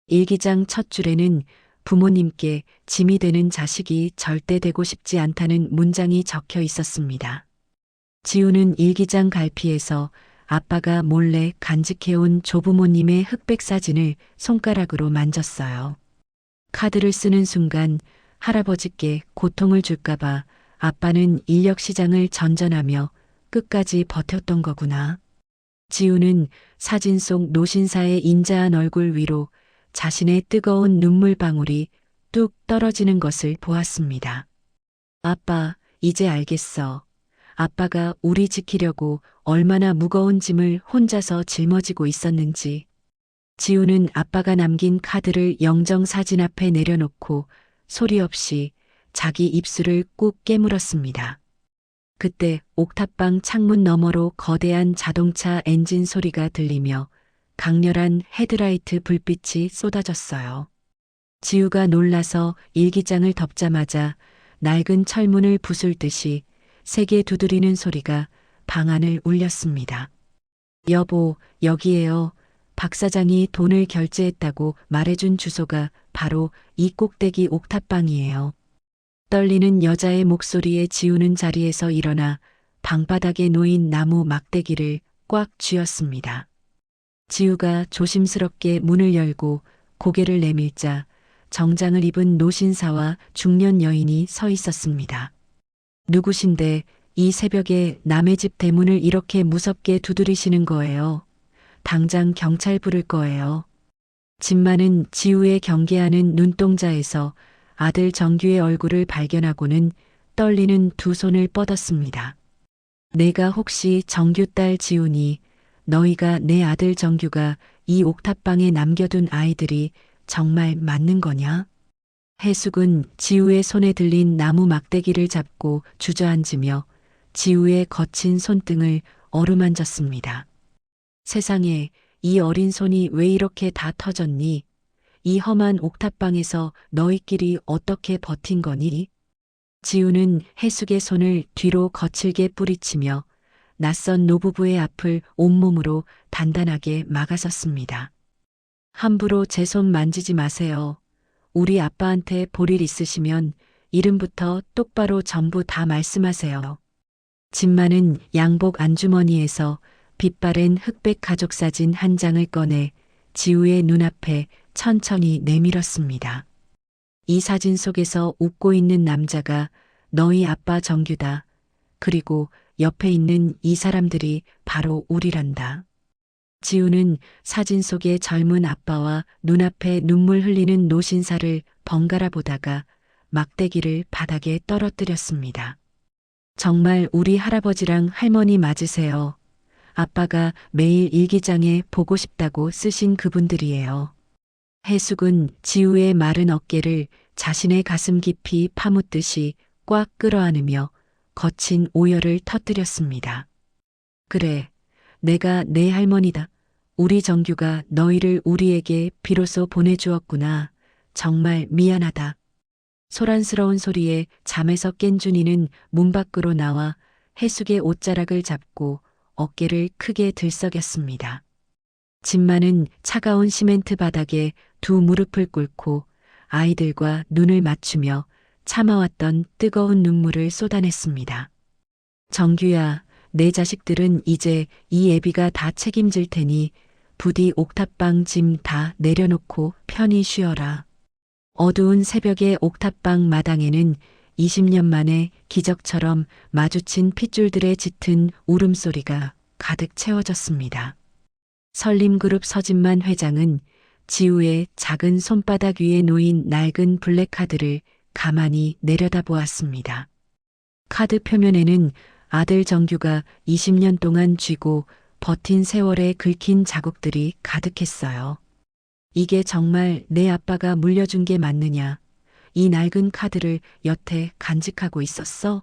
Speaker 1: 일기장 첫 줄에는 부모님께 짐이 되는 자식이 절대 되고 싶지 않다는 문장이 적혀 있었습니다. 지우는 일기장 갈피에서 아빠가 몰래 간직해온 조부모님의 흑백 사진을 손가락으로 만졌어요. 카드를 쓰는 순간 할아버지께 고통을 줄까봐 아빠는 인력시장을 전전하며 끝까지 버텼던 거구나. 지우는 사진 속 노신사의 인자한 얼굴 위로 자신의 뜨거운 눈물방울이 뚝 떨어지는 것을 보았습니다. 아빠, 이제 알겠어. 아빠가 우리 지키려고 얼마나 무거운 짐을 혼자서 짊어지고 있었는지. 지우는 아빠가 남긴 카드를 영정 사진 앞에 내려놓고 소리 없이 자기 입술을 꾹 깨물었습니다. 그때 옥탑방 창문 너머로 거대한 자동차 엔진 소리가 들리며 강렬한 헤드라이트 불빛이 쏟아졌어요. 지우가 놀라서 일기장을 덮자마자 낡은 철문을 부술듯이 세게 두드리는 소리가 방 안을 울렸습니다. 여보, 여기에요. 박 사장이 돈을 결제했다고 말해준 주소가 바로 이 꼭대기 옥탑방이에요. 떨리는 여자의 목소리에 지우는 자리에서 일어나 방바닥에 놓인 나무 막대기를 꽉 쥐었습니다. 지우가 조심스럽게 문을 열고 고개를 내밀자 정장을 입은 노신사와 중년 여인이 서 있었습니다. 누구신데 이 새벽에 남의 집 대문을 이렇게 무섭게 두드리시는 거예요. 당장 경찰 부를 거예요. 집 많은 지우의 경계하는 눈동자에서 아들 정규의 얼굴을 발견하고는 떨리는 두 손을 뻗었습니다. 내가 혹시 정규 딸 지우니 너희가 내 아들 정규가 이 옥탑방에 남겨둔 아이들이 정말 맞는 거냐? 해숙은 지우의 손에 들린 나무 막대기를 잡고 주저앉으며 지우의 거친 손등을 어루만졌습니다. 세상에, 이 어린 손이 왜 이렇게 다 터졌니? 이 험한 옥탑방에서 너희끼리 어떻게 버틴 거니? 지우는 해숙의 손을 뒤로 거칠게 뿌리치며 낯선 노부부의 앞을 온몸으로 단단하게 막아섰습니다. 함부로 제 손 만지지 마세요. 우리 아빠한테 볼 일 있으시면 이름부터 똑바로 전부 다 말씀하세요. 집 많은 양복 안주머니에서 빛바랜 흑백 가족사진 한 장을 꺼내 지우의 눈앞에 천천히 내밀었습니다. 이 사진 속에서 웃고 있는 남자가 너희 아빠 정규다. 그리고 옆에 있는 이 사람들이 바로 우리란다. 지우는 사진 속의 젊은 아빠와 눈앞에 눈물 흘리는 노신사를 번갈아 보다가 막대기를 바닥에 떨어뜨렸습니다. 정말 우리 할아버지랑 할머니 맞으세요. 아빠가 매일 일기장에 보고 싶다고 쓰신 그분들이에요. 해숙은 지우의 마른 어깨를 자신의 가슴 깊이 파묻듯이 꽉 끌어안으며 거친 오열을 터뜨렸습니다. 그래, 내가 내 할머니다. 우리 정규가 너희를 우리에게 비로소 보내주었구나. 정말 미안하다. 소란스러운 소리에 잠에서 깬 준이는 문 밖으로 나와 해숙의 옷자락을 잡고 어깨를 크게 들썩였습니다. 집만은 차가운 시멘트 바닥에 두 무릎을 꿇고 아이들과 눈을 맞추며 참아왔던 뜨거운 눈물을 쏟아냈습니다. 정규야, 내 자식들은 이제 이 애비가 다 책임질 테니 부디 옥탑방 짐 다 내려놓고 편히 쉬어라. 어두운 새벽의 옥탑방 마당에는 20년 만에 기적처럼 마주친 핏줄들의 짙은 울음소리가 가득 채워졌습니다. 설림그룹 서진만 회장은 지우의 작은 손바닥 위에 놓인 낡은 블랙카드를 가만히 내려다보았습니다. 카드 표면에는 아들 정규가 20년 동안 쥐고 버틴 세월에 긁힌 자국들이 가득했어요. 이게 정말 내 아빠가 물려준 게 맞느냐? 이 낡은 카드를 여태 간직하고 있었어?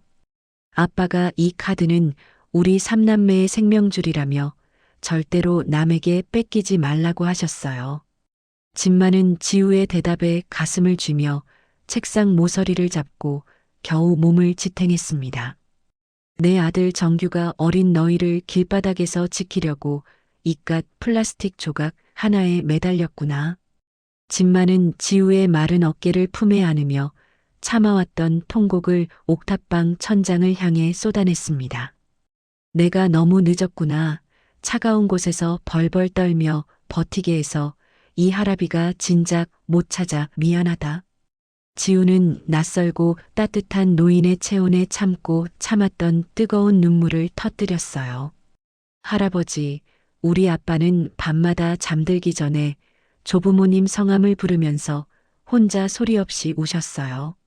Speaker 1: 아빠가 이 카드는 우리 삼남매의 생명줄이라며 절대로 남에게 뺏기지 말라고 하셨어요. 진마는 지우의 대답에 가슴을 쥐며 책상 모서리를 잡고 겨우 몸을 지탱했습니다. 내 아들 정규가 어린 너희를 길바닥에서 지키려고 이깟 플라스틱 조각 하나에 매달렸구나. 진마는 지우의 마른 어깨를 품에 안으며 참아왔던 통곡을 옥탑방 천장을 향해 쏟아냈습니다. 내가 너무 늦었구나. 차가운 곳에서 벌벌 떨며 버티게 해서 이 할아비가 진작 못 찾아 미안하다. 지우는 낯설고 따뜻한 노인의 체온에 참고 참았던 뜨거운 눈물을 터뜨렸어요. 할아버지, 우리 아빠는 밤마다 잠들기 전에 조부모님 성함을 부르면서 혼자 소리 없이 우셨어요.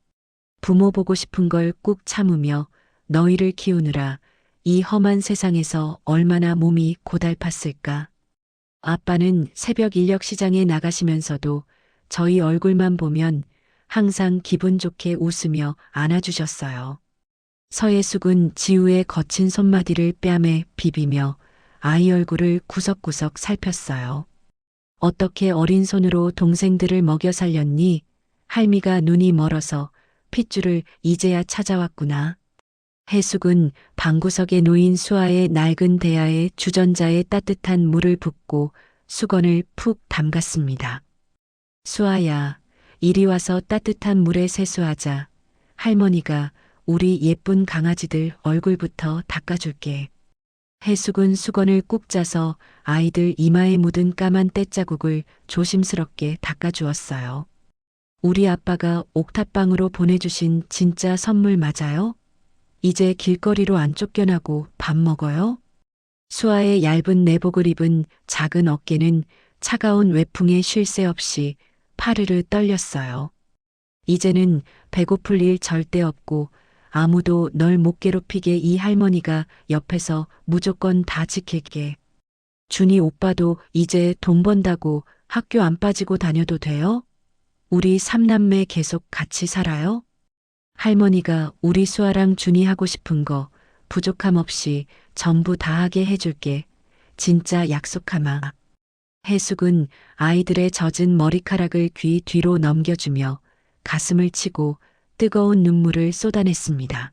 Speaker 1: 부모 보고 싶은 걸 꾹 참으며 너희를 키우느라 이 험한 세상에서 얼마나 몸이 고달팠을까. 아빠는 새벽 인력 시장에 나가시면서도 저희 얼굴만 보면 항상 기분 좋게 웃으며 안아주셨어요. 서예숙은 지우의 거친 손마디를 뺨에 비비며 아이 얼굴을 구석구석 살폈어요. 어떻게 어린 손으로 동생들을 먹여 살렸니? 할미가 눈이 멀어서 핏줄을 이제야 찾아왔구나. 해숙은 방구석에 놓인 수아의 낡은 대야에 주전자에 따뜻한 물을 붓고 수건을 푹 담갔습니다. 수아야, 이리 와서 따뜻한 물에 세수하자. 할머니가 우리 예쁜 강아지들 얼굴부터 닦아줄게. 해숙은 수건을 꾹 짜서 아이들 이마에 묻은 까만 때자국을 조심스럽게 닦아주었어요. 우리 아빠가 옥탑방으로 보내주신 진짜 선물 맞아요? 이제 길거리로 안 쫓겨나고 밥 먹어요? 수아의 얇은 내복을 입은 작은 어깨는 차가운 외풍에 쉴 새 없이 파르르 떨렸어요. 이제는 배고플 일 절대 없고 아무도 널 못 괴롭히게 이 할머니가 옆에서 무조건 다 지킬게. 준이 오빠도 이제 돈 번다고 학교 안 빠지고 다녀도 돼요? 우리 삼남매 계속 같이 살아요? 할머니가 우리 수아랑 준이 하고 싶은 거 부족함 없이 전부 다 하게 해줄게. 진짜 약속하마. 해숙은 아이들의 젖은 머리카락을 귀 뒤로 넘겨주며 가슴을 치고 뜨거운 눈물을 쏟아냈습니다.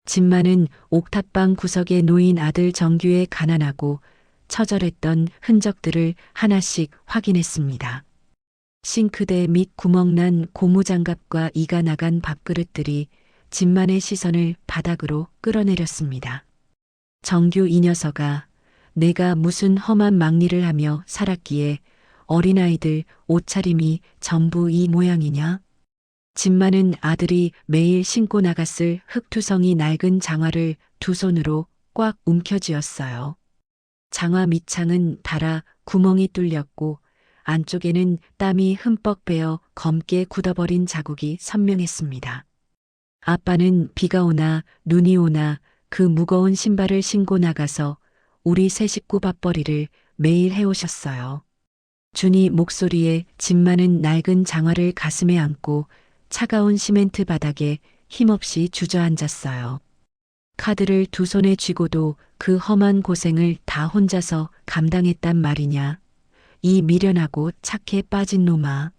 Speaker 1: 집 많은 옥탑방 구석에 놓인 아들 정규의 가난하고 처절했던 흔적들을 하나씩 확인했습니다. 싱크대 밑 구멍난 고무장갑과 이가 나간 밥그릇들이 집만의 시선을 바닥으로 끌어내렸습니다. 정규 이 녀석아, 내가 무슨 험한 막리를 하며 살았기에 어린아이들 옷차림이 전부 이 모양이냐? 집 많은 아들이 매일 신고 나갔을 흙투성이 낡은 장화를 두 손으로 꽉 움켜쥐었어요. 장화 밑창은 닳아 구멍이 뚫렸고 안쪽에는 땀이 흠뻑 배어 검게 굳어버린 자국이 선명했습니다. 아빠는 비가 오나 눈이 오나 그 무거운 신발을 신고 나가서 우리 세 식구 밥벌이를 매일 해오셨어요. 준이 목소리에 집 많은 낡은 장화를 가슴에 안고 차가운 시멘트 바닥에 힘없이 주저앉았어요. 카드를 두 손에 쥐고도 그 험한 고생을 다 혼자서 감당했단 말이냐. 이 미련하고 착해 빠진 놈아.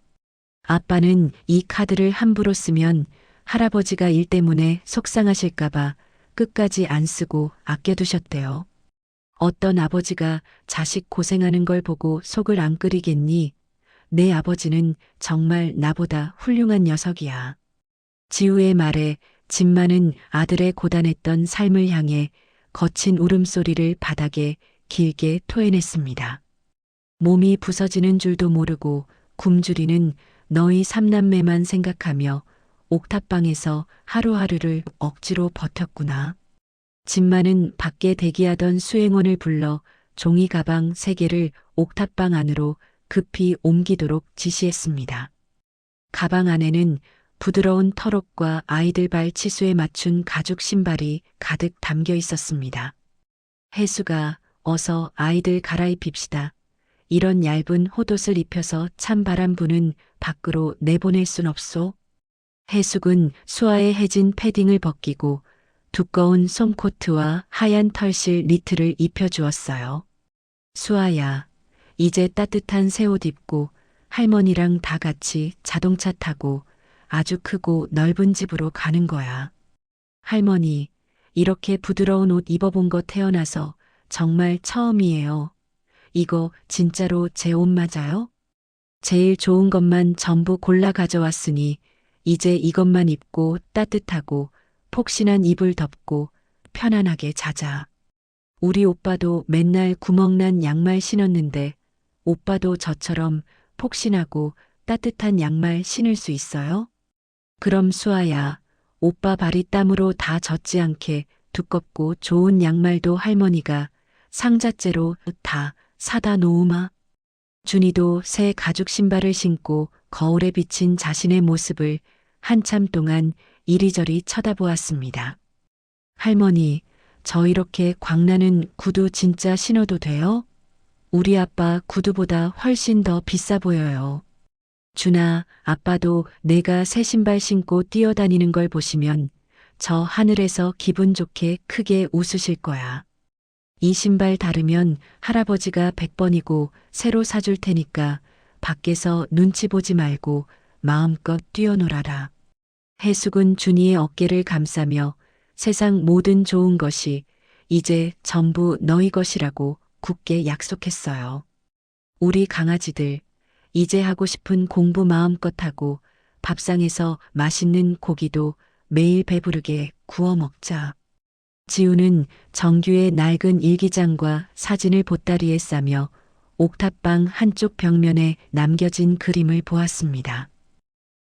Speaker 1: 아빠는 이 카드를 함부로 쓰면 할아버지가 일 때문에 속상하실까봐 끝까지 안 쓰고 아껴두셨대요. 어떤 아버지가 자식 고생하는 걸 보고 속을 안 끓이겠니? 내 아버지는 정말 나보다 훌륭한 녀석이야. 지우의 말에 집 많은 아들의 고단했던 삶을 향해 거친 울음소리를 바닥에 길게 토해냈습니다. 몸이 부서지는 줄도 모르고 굶주리는 너희 삼남매만 생각하며 옥탑방에서 하루하루를 억지로 버텼구나. 집 많은 밖에 대기하던 수행원을 불러 종이 가방 3개를 옥탑방 안으로 급히 옮기도록 지시했습니다. 가방 안에는 부드러운 털옷과 아이들 발 치수에 맞춘 가죽 신발이 가득 담겨 있었습니다. 해수가 어서 아이들 갈아입힙시다. 이런 얇은 호옷을 입혀서 찬 바람 부는 밖으로 내보낼 순 없소. 해숙은 수아의 해진 패딩을 벗기고 두꺼운 솜코트와 하얀 털실 니트를 입혀주었어요. 수아야, 이제 따뜻한 새 옷 입고 할머니랑 다 같이 자동차 타고 아주 크고 넓은 집으로 가는 거야. 할머니, 이렇게 부드러운 옷 입어본 거 태어나서 정말 처음이에요. 이거 진짜로 제 옷 맞아요? 제일 좋은 것만 전부 골라 가져왔으니 이제 이것만 입고 따뜻하고 폭신한 이불 덮고 편안하게 자자. 우리 오빠도 맨날 구멍난 양말 신었는데 오빠도 저처럼 폭신하고 따뜻한 양말 신을 수 있어요? 그럼 수아야, 오빠 발이 땀으로 다 젖지 않게 두껍고 좋은 양말도 할머니가 상자째로 다 사다 놓으마. 준이도 새 가죽 신발을 신고 거울에 비친 자신의 모습을 한참 동안 이리저리 쳐다보았습니다. 할머니, 저 이렇게 광나는 구두 진짜 신어도 돼요? 우리 아빠 구두보다 훨씬 더 비싸 보여요. 준아, 아빠도 내가 새 신발 신고 뛰어다니는 걸 보시면 저 하늘에서 기분 좋게 크게 웃으실 거야. 이 신발 다르면 할아버지가 100번이고 새로 사줄 테니까 밖에서 눈치 보지 말고 마음껏 뛰어놀아라. 해숙은 준이의 어깨를 감싸며 세상 모든 좋은 것이 이제 전부 너희 것이라고 굳게 약속했어요. 우리 강아지들, 이제 하고 싶은 공부 마음껏 하고 밥상에서 맛있는 고기도 매일 배부르게 구워 먹자. 지우는 정규의 낡은 일기장과 사진을 보따리에 싸며 옥탑방 한쪽 벽면에 남겨진 그림을 보았습니다.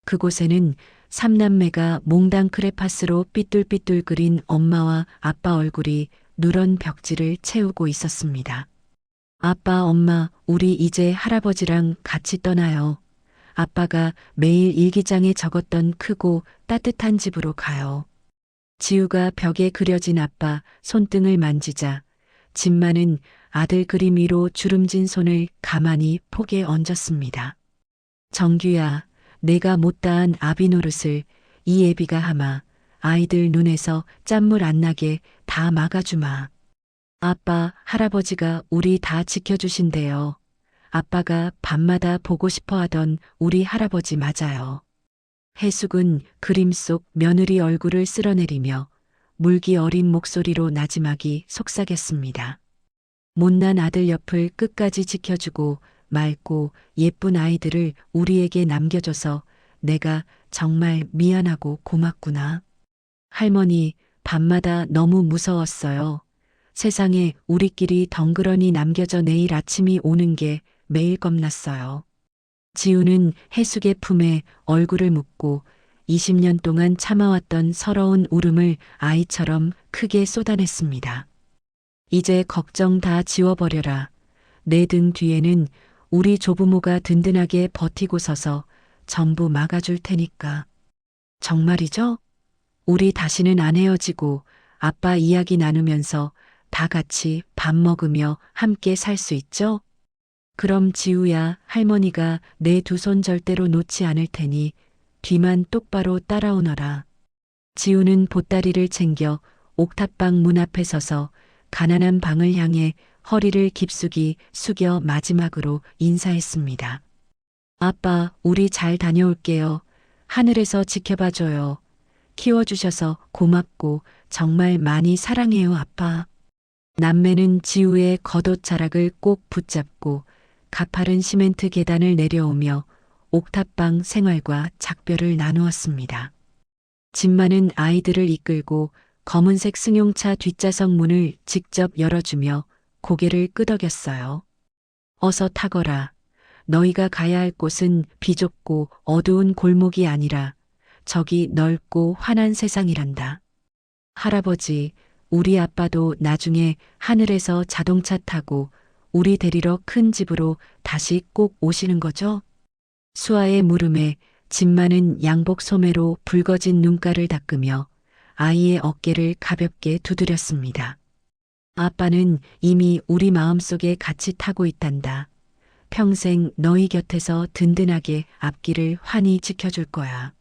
Speaker 1: 그곳에는 삼남매가 몽당 크레파스로 삐뚤삐뚤 그린 엄마와 아빠 얼굴이 누런 벽지를 채우고 있었습니다. 아빠, 엄마, 우리 이제 할아버지랑 같이 떠나요. 아빠가 매일 일기장에 적었던 크고 따뜻한 집으로 가요. 지우가 벽에 그려진 아빠 손등을 만지자 집 많은 아들 그림 위로 주름진 손을 가만히 폭에 얹었습니다. 정규야, 내가 못다한 아비 노릇을 이 애비가 하마. 아이들 눈에서 짠물 안 나게 다 막아주마. 아빠, 할아버지가 우리 다 지켜주신대요. 아빠가 밤마다 보고 싶어 하던 우리 할아버지 맞아요. 해숙은 그림 속 며느리 얼굴을 쓸어내리며 물기 어린 목소리로 나지막이 속삭였습니다. 못난 아들 옆을 끝까지 지켜주고 맑고 예쁜 아이들을 우리에게 남겨줘서 내가 정말 미안하고 고맙구나. 할머니, 밤마다 너무 무서웠어요. 세상에 우리끼리 덩그러니 남겨져 내일 아침이 오는 게 매일 겁났어요. 지우는 해숙의 품에 얼굴을 묻고 20년 동안 참아왔던 서러운 울음을 아이처럼 크게 쏟아냈습니다. 이제 걱정 다 지워버려라. 내 등 뒤에는 우리 조부모가 든든하게 버티고 서서 전부 막아줄 테니까. 정말이죠? 우리 다시는 안 헤어지고 아빠 이야기 나누면서 다 같이 밥 먹으며 함께 살 수 있죠? 그럼 지우야, 할머니가 내 두 손 절대로 놓지 않을 테니 뒤만 똑바로 따라오너라. 지우는 보따리를 챙겨 옥탑방 문 앞에 서서 가난한 방을 향해 허리를 깊숙이 숙여 마지막으로 인사했습니다. 아빠, 우리 잘 다녀올게요. 하늘에서 지켜봐줘요. 키워주셔서 고맙고 정말 많이 사랑해요, 아빠. 남매는 지우의 겉옷 자락을 꼭 붙잡고 가파른 시멘트 계단을 내려오며 옥탑방 생활과 작별을 나누었습니다. 집 많은 아이들을 이끌고 검은색 승용차 뒷좌석 문을 직접 열어주며 고개를 끄덕였어요. 어서 타거라. 너희가 가야 할 곳은 비좁고 어두운 골목이 아니라 저기 넓고 환한 세상이란다. 할아버지, 우리 아빠도 나중에 하늘에서 자동차 타고 우리 데리러 큰 집으로 다시 꼭 오시는 거죠? 수아의 물음에 집 많은 양복 소매로 붉어진 눈가를 닦으며 아이의 어깨를 가볍게 두드렸습니다. 아빠는 이미 우리 마음속에 같이 타고 있단다. 평생 너희 곁에서 든든하게 앞길을 환히 지켜줄 거야.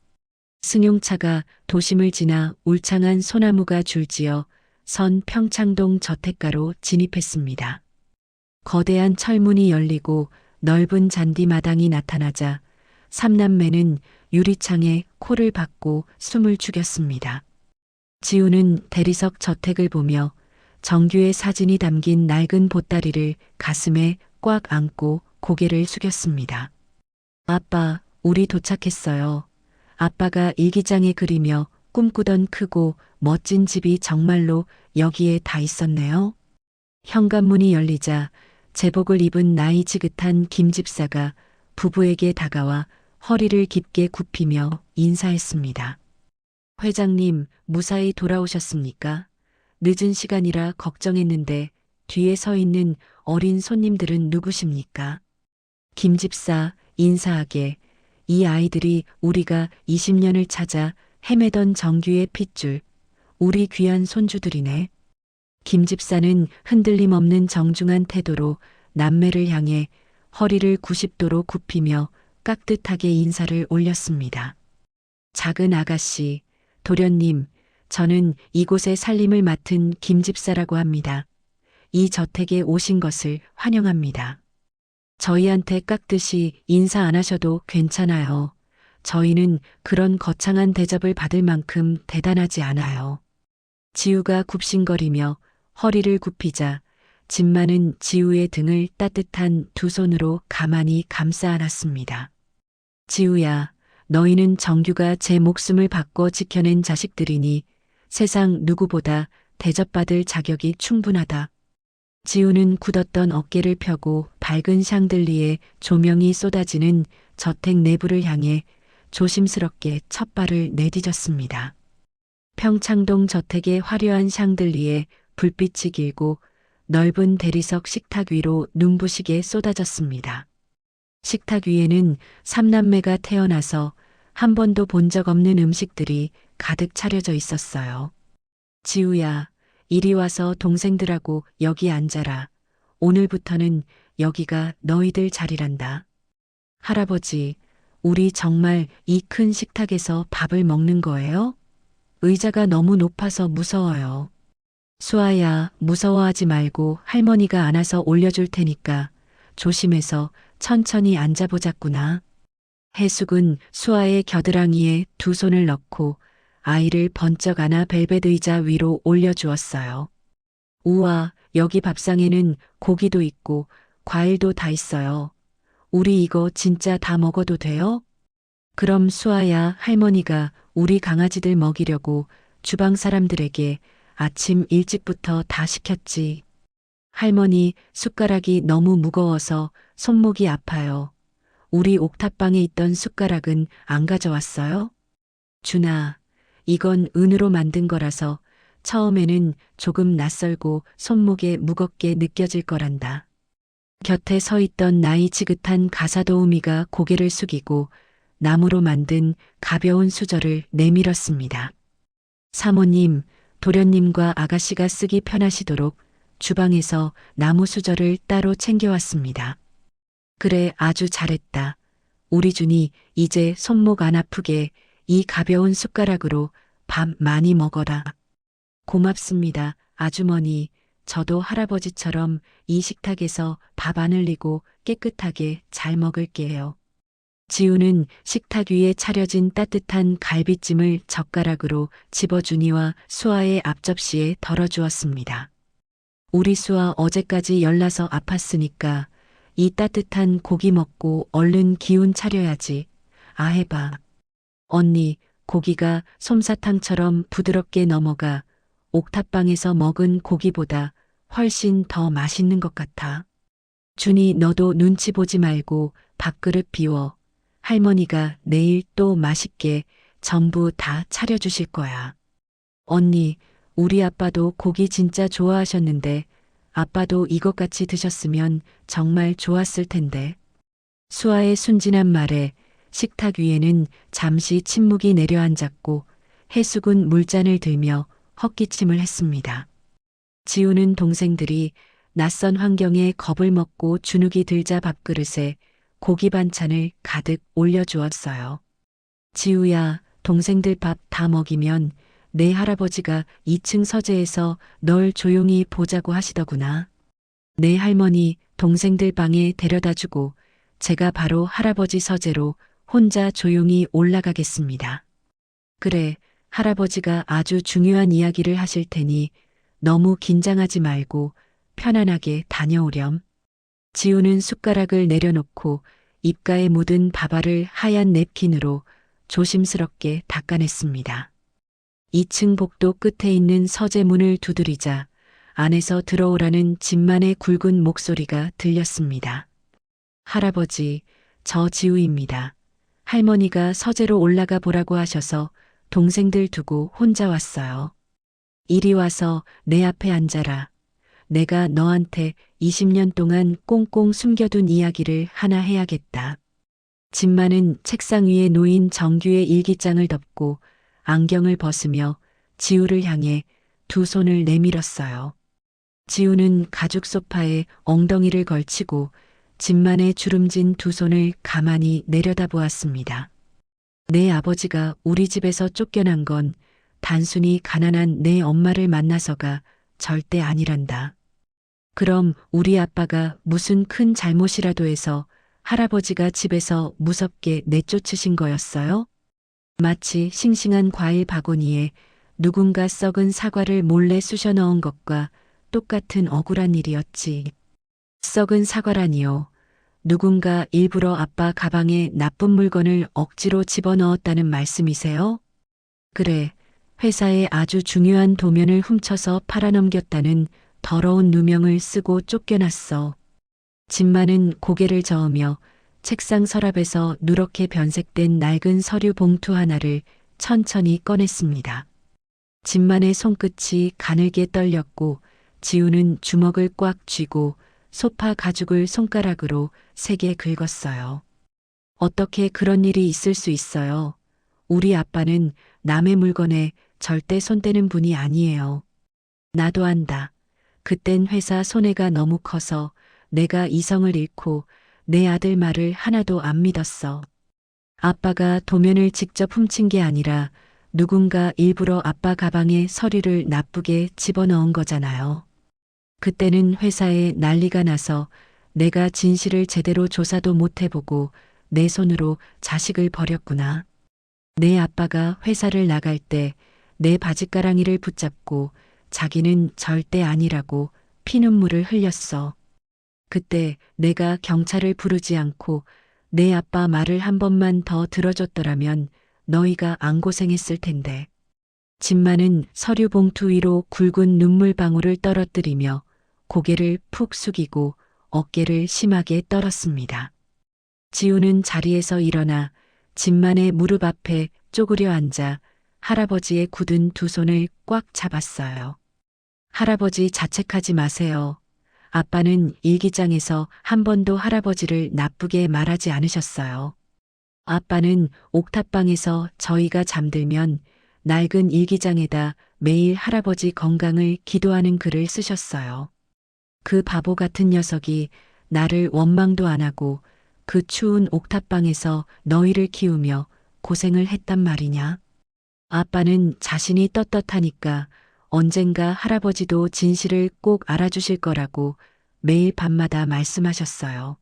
Speaker 1: 승용차가 도심을 지나 울창한 소나무가 줄지어 선 평창동 저택가로 진입했습니다. 거대한 철문이 열리고 넓은 잔디마당이 나타나자 삼남매는 유리창에 코를 박고 숨을 죽였습니다. 지우는 대리석 저택을 보며 정규의 사진이 담긴 낡은 보따리를 가슴에 꽉 안고 고개를 숙였습니다. 아빠, 우리 도착했어요. 아빠가 일기장에 그리며 꿈꾸던 크고 멋진 집이 정말로 여기에 다 있었네요. 현관문이 열리자 제복을 입은 나이 지긋한 김집사가 부부에게 다가와 허리를 깊게 굽히며 인사했습니다. 회장님, 무사히 돌아오셨습니까? 늦은 시간이라 걱정했는데 뒤에 서 있는 어린 손님들은 누구십니까? 김집사 인사하게 이 아이들이 우리가 20년을 찾아 헤매던 정규의 핏줄, 우리 귀한 손주들이네. 김집사는 흔들림 없는 정중한 태도로 남매를 향해 허리를 90도로 굽히며 깍듯하게 인사를 올렸습니다. 작은 아가씨, 도련님, 저는 이곳의 살림을 맡은 김집사라고 합니다. 이 저택에 오신 것을 환영합니다. 저희한테 깍듯이 인사 안 하셔도 괜찮아요. 저희는 그런 거창한 대접을 받을 만큼 대단하지 않아요. 지우가 굽신거리며 허리를 굽히자 진마는 지우의 등을 따뜻한 두 손으로 가만히 감싸 안았습니다. 지우야, 너희는 정규가 제 목숨을 바꿔 지켜낸 자식들이니 세상 누구보다 대접받을 자격이 충분하다. 지우는 굳었던 어깨를 펴고 밝은 샹들리에 조명이 쏟아지는 저택 내부를 향해 조심스럽게 첫 발을 내디뎠습니다. 평창동 저택의 화려한 샹들리에 불빛이 길고 넓은 대리석 식탁 위로 눈부시게 쏟아졌습니다. 식탁 위에는 삼남매가 태어나서 한 번도 본 적 없는 음식들이 가득 차려져 있었어요. 지우야, 이리 와서 동생들하고 여기 앉아라. 오늘부터는 여기가 너희들 자리란다. 할아버지, 우리 정말 이 큰 식탁에서 밥을 먹는 거예요? 의자가 너무 높아서 무서워요. 수아야, 무서워하지 말고 할머니가 안아서 올려줄 테니까 조심해서 천천히 앉아보자꾸나. 해숙은 수아의 겨드랑이에 두 손을 넣고 아이를 번쩍 안아 벨벳 의자 위로 올려주었어요. 우와, 여기 밥상에는 고기도 있고 과일도 다 있어요. 우리 이거 진짜 다 먹어도 돼요? 그럼 수아야, 할머니가 우리 강아지들 먹이려고 주방 사람들에게 아침 일찍부터 다 시켰지. 할머니, 숟가락이 너무 무거워서 손목이 아파요. 우리 옥탑방에 있던 숟가락은 안 가져왔어요? 준아, 이건 은으로 만든 거라서 처음에는 조금 낯설고 손목에 무겁게 느껴질 거란다. 곁에 서 있던 나이 지긋한 가사도우미가 고개를 숙이고 나무로 만든 가벼운 수저를 내밀었습니다. 사모님, 도련님과 아가씨가 쓰기 편하시도록 주방에서 나무 수저를 따로 챙겨왔습니다. 그래, 아주 잘했다. 우리 준이 이제 손목 안 아프게 이 가벼운 숟가락으로 밥 많이 먹어라. 고맙습니다, 아주머니. 저도 할아버지처럼 이 식탁에서 밥 안 흘리고 깨끗하게 잘 먹을게요. 지우는 식탁 위에 차려진 따뜻한 갈비찜을 젓가락으로 집어준이와 수아의 앞접시에 덜어주었습니다. 우리 수아 어제까지 열나서 아팠으니까 이 따뜻한 고기 먹고 얼른 기운 차려야지. 아, 해봐. 언니, 고기가 솜사탕처럼 부드럽게 넘어가 옥탑방에서 먹은 고기보다 훨씬 더 맛있는 것 같아. 준이, 너도 눈치 보지 말고 밥그릇 비워. 할머니가 내일 또 맛있게 전부 다 차려주실 거야. 언니, 우리 아빠도 고기 진짜 좋아하셨는데 아빠도 이것같이 드셨으면 정말 좋았을 텐데. 수아의 순진한 말에 식탁 위에는 잠시 침묵이 내려앉았고 해숙은 물잔을 들며 헛기침을 했습니다. 지우는 동생들이 낯선 환경에 겁을 먹고 주눅이 들자 밥그릇에 고기 반찬을 가득 올려주었어요. 지우야, 동생들 밥 다 먹이면 내 할아버지가 2층 서재에서 널 조용히 보자고 하시더구나. 내 할머니 동생들 방에 데려다주고 제가 바로 할아버지 서재로 혼자 조용히 올라가겠습니다. 그래, 할아버지가 아주 중요한 이야기를 하실 테니 너무 긴장하지 말고 편안하게 다녀오렴. 지우는 숟가락을 내려놓고 입가에 묻은 밥알을 하얀 냅킨으로 조심스럽게 닦아냈습니다. 2층 복도 끝에 있는 서재 문을 두드리자 안에서 들어오라는 집만의 굵은 목소리가 들렸습니다. 할아버지, 저 지우입니다. 할머니가 서재로 올라가 보라고 하셔서 동생들 두고 혼자 왔어요. 이리 와서 내 앞에 앉아라. 내가 너한테 20년 동안 꽁꽁 숨겨둔 이야기를 하나 해야겠다. 진마는 책상 위에 놓인 정규의 일기장을 덮고 안경을 벗으며 지우를 향해 두 손을 내밀었어요. 지우는 가죽 소파에 엉덩이를 걸치고 진만의 주름진 두 손을 가만히 내려다보았습니다. 내 아버지가 우리 집에서 쫓겨난 건 단순히 가난한 내 엄마를 만나서가 절대 아니란다. 그럼 우리 아빠가 무슨 큰 잘못이라도 해서 할아버지가 집에서 무섭게 내쫓으신 거였어요? 마치 싱싱한 과일 바구니에 누군가 썩은 사과를 몰래 쑤셔 넣은 것과 똑같은 억울한 일이었지. 썩은 사과라니요. 누군가 일부러 아빠 가방에 나쁜 물건을 억지로 집어넣었다는 말씀이세요? 그래, 회사에 아주 중요한 도면을 훔쳐서 팔아넘겼다는 더러운 누명을 쓰고 쫓겨났어. 진마는 고개를 저으며 책상 서랍에서 누렇게 변색된 낡은 서류 봉투 하나를 천천히 꺼냈습니다. 진만의 손끝이 가늘게 떨렸고 지우는 주먹을 꽉 쥐고 소파 가죽을 손가락으로 세게 긁었어요. 어떻게 그런 일이 있을 수 있어요? 우리 아빠는 남의 물건에 절대 손대는 분이 아니에요. 나도 안다. 그땐 회사 손해가 너무 커서 내가 이성을 잃고 내 아들 말을 하나도 안 믿었어. 아빠가 도면을 직접 훔친 게 아니라 누군가 일부러 아빠 가방에 서류를 나쁘게 집어넣은 거잖아요. 그때는 회사에 난리가 나서 내가 진실을 제대로 조사도 못 해보고 내 손으로 자식을 버렸구나. 내 아빠가 회사를 나갈 때 내 바짓가랑이를 붙잡고 자기는 절대 아니라고 피눈물을 흘렸어. 그때 내가 경찰을 부르지 않고 내 아빠 말을 한 번만 더 들어줬더라면 너희가 안 고생했을 텐데. 진마는 서류 봉투 위로 굵은 눈물방울을 떨어뜨리며 고개를 푹 숙이고 어깨를 심하게 떨었습니다. 지우는 자리에서 일어나 진만의 무릎 앞에 쪼그려 앉아 할아버지의 굳은 두 손을 꽉 잡았어요. 할아버지 자책하지 마세요. 아빠는 일기장에서 한 번도 할아버지를 나쁘게 말하지 않으셨어요. 아빠는 옥탑방에서 저희가 잠들면 낡은 일기장에다 매일 할아버지 건강을 기도하는 글을 쓰셨어요. 그 바보 같은 녀석이 나를 원망도 안 하고 그 추운 옥탑방에서 너희를 키우며 고생을 했단 말이냐. 아빠는 자신이 떳떳하니까 언젠가 할아버지도 진실을 꼭 알아주실 거라고 매일 밤마다 말씀하셨어요.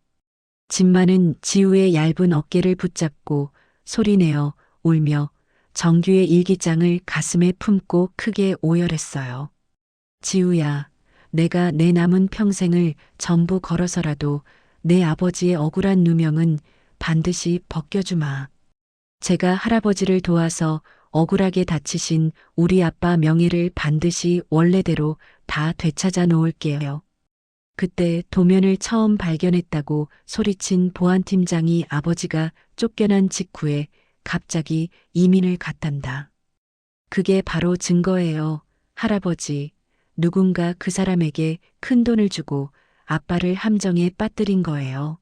Speaker 1: 진마는 지우의 얇은 어깨를 붙잡고 소리내어 울며 정규의 일기장을 가슴에 품고 크게 오열했어요. 지우야, 내가 내 남은 평생을 전부 걸어서라도 내 아버지의 억울한 누명은 반드시 벗겨주마. 제가 할아버지를 도와서 억울하게 다치신 우리 아빠 명예를 반드시 원래대로 다 되찾아 놓을게요. 그때 도면을 처음 발견했다고 소리친 보안팀장이 아버지가 쫓겨난 직후에 갑자기 이민을 갔단다. 그게 바로 증거예요, 할아버지. 누군가 그 사람에게 큰 돈을 주고 아빠를 함정에 빠뜨린 거예요.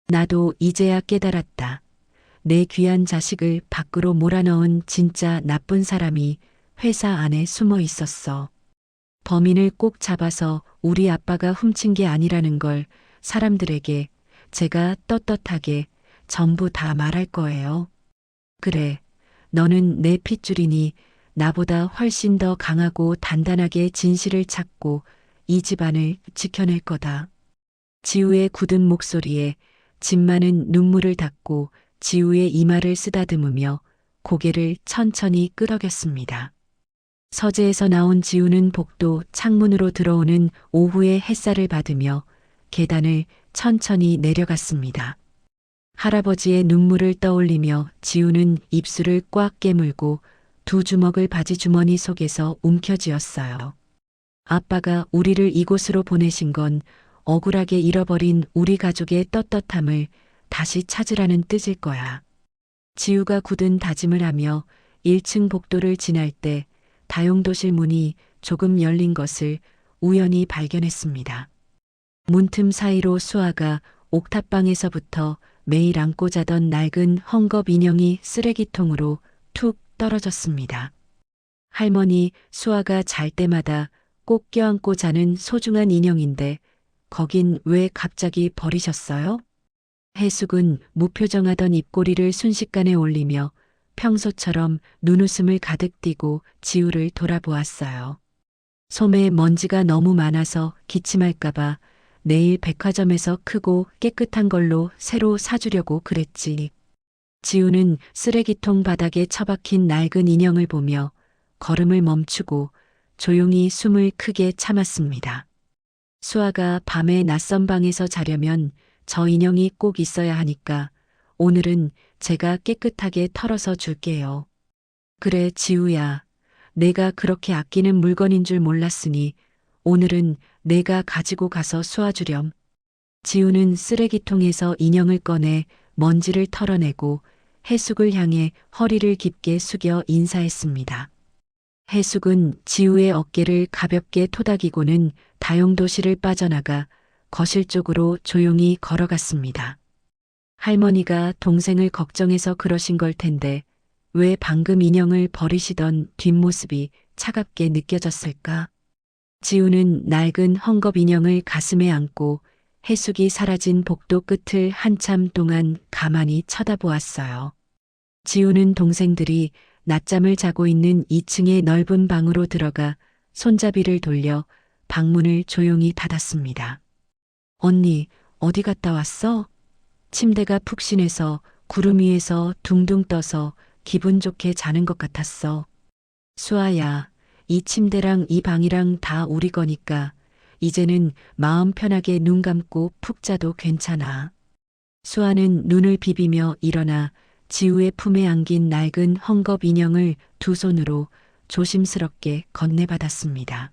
Speaker 1: 나도 이제야 깨달았다. 내 귀한 자식을 밖으로 몰아넣은 진짜 나쁜 사람이 회사 안에 숨어 있었어. 범인을 꼭 잡아서 우리 아빠가 훔친 게 아니라는 걸 사람들에게 제가 떳떳하게 전부 다 말할 거예요. 그래, 너는 내 핏줄이니 나보다 훨씬 더 강하고 단단하게 진실을 찾고 이 집안을 지켜낼 거다. 지우의 굳은 목소리에 진마는 눈물을 닦고 지우의 이마를 쓰다듬으며 고개를 천천히 끄덕였습니다. 서재에서 나온 지우는 복도 창문으로 들어오는 오후의 햇살을 받으며 계단을 천천히 내려갔습니다. 할아버지의 눈물을 떠올리며 지우는 입술을 꽉 깨물고 두 주먹을 바지 주머니 속에서 움켜쥐었어요. 아빠가 우리를 이곳으로 보내신 건 억울하게 잃어버린 우리 가족의 떳떳함을 다시 찾으라는 뜻일 거야. 지우가 굳은 다짐을 하며 1층 복도를 지날 때 다용도실 문이 조금 열린 것을 우연히 발견했습니다. 문틈 사이로 수아가 옥탑방에서부터 매일 안고 자던 낡은 헝겊 인형이 쓰레기통으로 툭 떨어졌습니다. 할머니, 수아가 잘 때마다 꼭 껴안고 자는 소중한 인형인데 거긴 왜 갑자기 버리셨어요? 해숙은 무표정하던 입꼬리를 순식간에 올리며 평소처럼 눈웃음을 가득 띠고 지우를 돌아보았어요. 소매에 먼지가 너무 많아서 기침할까봐 내일 백화점에서 크고 깨끗한 걸로 새로 사주려고 그랬지. 지우는 쓰레기통 바닥에 처박힌 낡은 인형을 보며 걸음을 멈추고 조용히 숨을 크게 참았습니다. 수아가 밤에 낯선 방에서 자려면 저 인형이 꼭 있어야 하니까 오늘은 제가 깨끗하게 털어서 줄게요. 그래, 지우야. 내가 그렇게 아끼는 물건인 줄 몰랐으니 오늘은 내가 가지고 가서 쏘아주렴. 지우는 쓰레기통에서 인형을 꺼내 먼지를 털어내고 해숙을 향해 허리를 깊게 숙여 인사했습니다. 해숙은 지우의 어깨를 가볍게 토닥이고는 다용도실을 빠져나가 거실 쪽으로 조용히 걸어갔습니다. 할머니가 동생을 걱정해서 그러신 걸 텐데 왜 방금 인형을 버리시던 뒷모습이 차갑게 느껴졌을까? 지우는 낡은 헝겊 인형을 가슴에 안고 해숙이 사라진 복도 끝을 한참 동안 가만히 쳐다보았어요. 지우는 동생들이 낮잠을 자고 있는 2층의 넓은 방으로 들어가 손잡이를 돌려 방문을 조용히 닫았습니다. 언니, 어디 갔다 왔어? 침대가 푹신해서 구름 위에서 둥둥 떠서 기분 좋게 자는 것 같았어. 수아야, 이 침대랑 이 방이랑 다 우리 거니까 이제는 마음 편하게 눈 감고 푹 자도 괜찮아. 수아는 눈을 비비며 일어나 지우의 품에 안긴 낡은 헝겊 인형을 두 손으로 조심스럽게 건네받았습니다.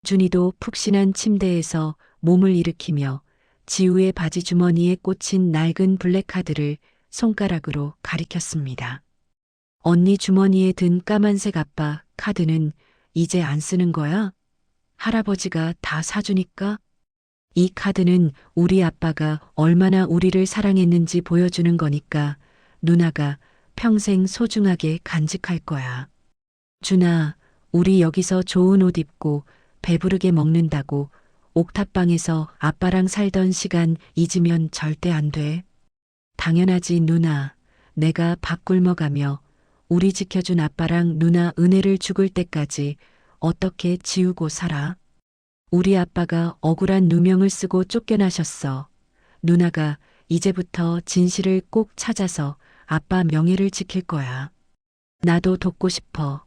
Speaker 1: 준이도 푹신한 침대에서 몸을 일으키며 지우의 바지 주머니에 꽂힌 낡은 블랙카드를 손가락으로 가리켰습니다. 언니 주머니에 든 까만색 아빠 카드는 이제 안 쓰는 거야? 할아버지가 다 사주니까? 이 카드는 우리 아빠가 얼마나 우리를 사랑했는지 보여주는 거니까 누나가 평생 소중하게 간직할 거야. 준아, 우리 여기서 좋은 옷 입고 배부르게 먹는다고 옥탑방에서 아빠랑 살던 시간 잊으면 절대 안 돼. 당연하지, 누나. 내가 밥 굶어가며 우리 지켜준 아빠랑 누나 은혜를 죽을 때까지 어떻게 지우고 살아? 우리 아빠가 억울한 누명을 쓰고 쫓겨나셨어. 누나가 이제부터 진실을 꼭 찾아서 아빠 명예를 지킬 거야. 나도 돕고 싶어.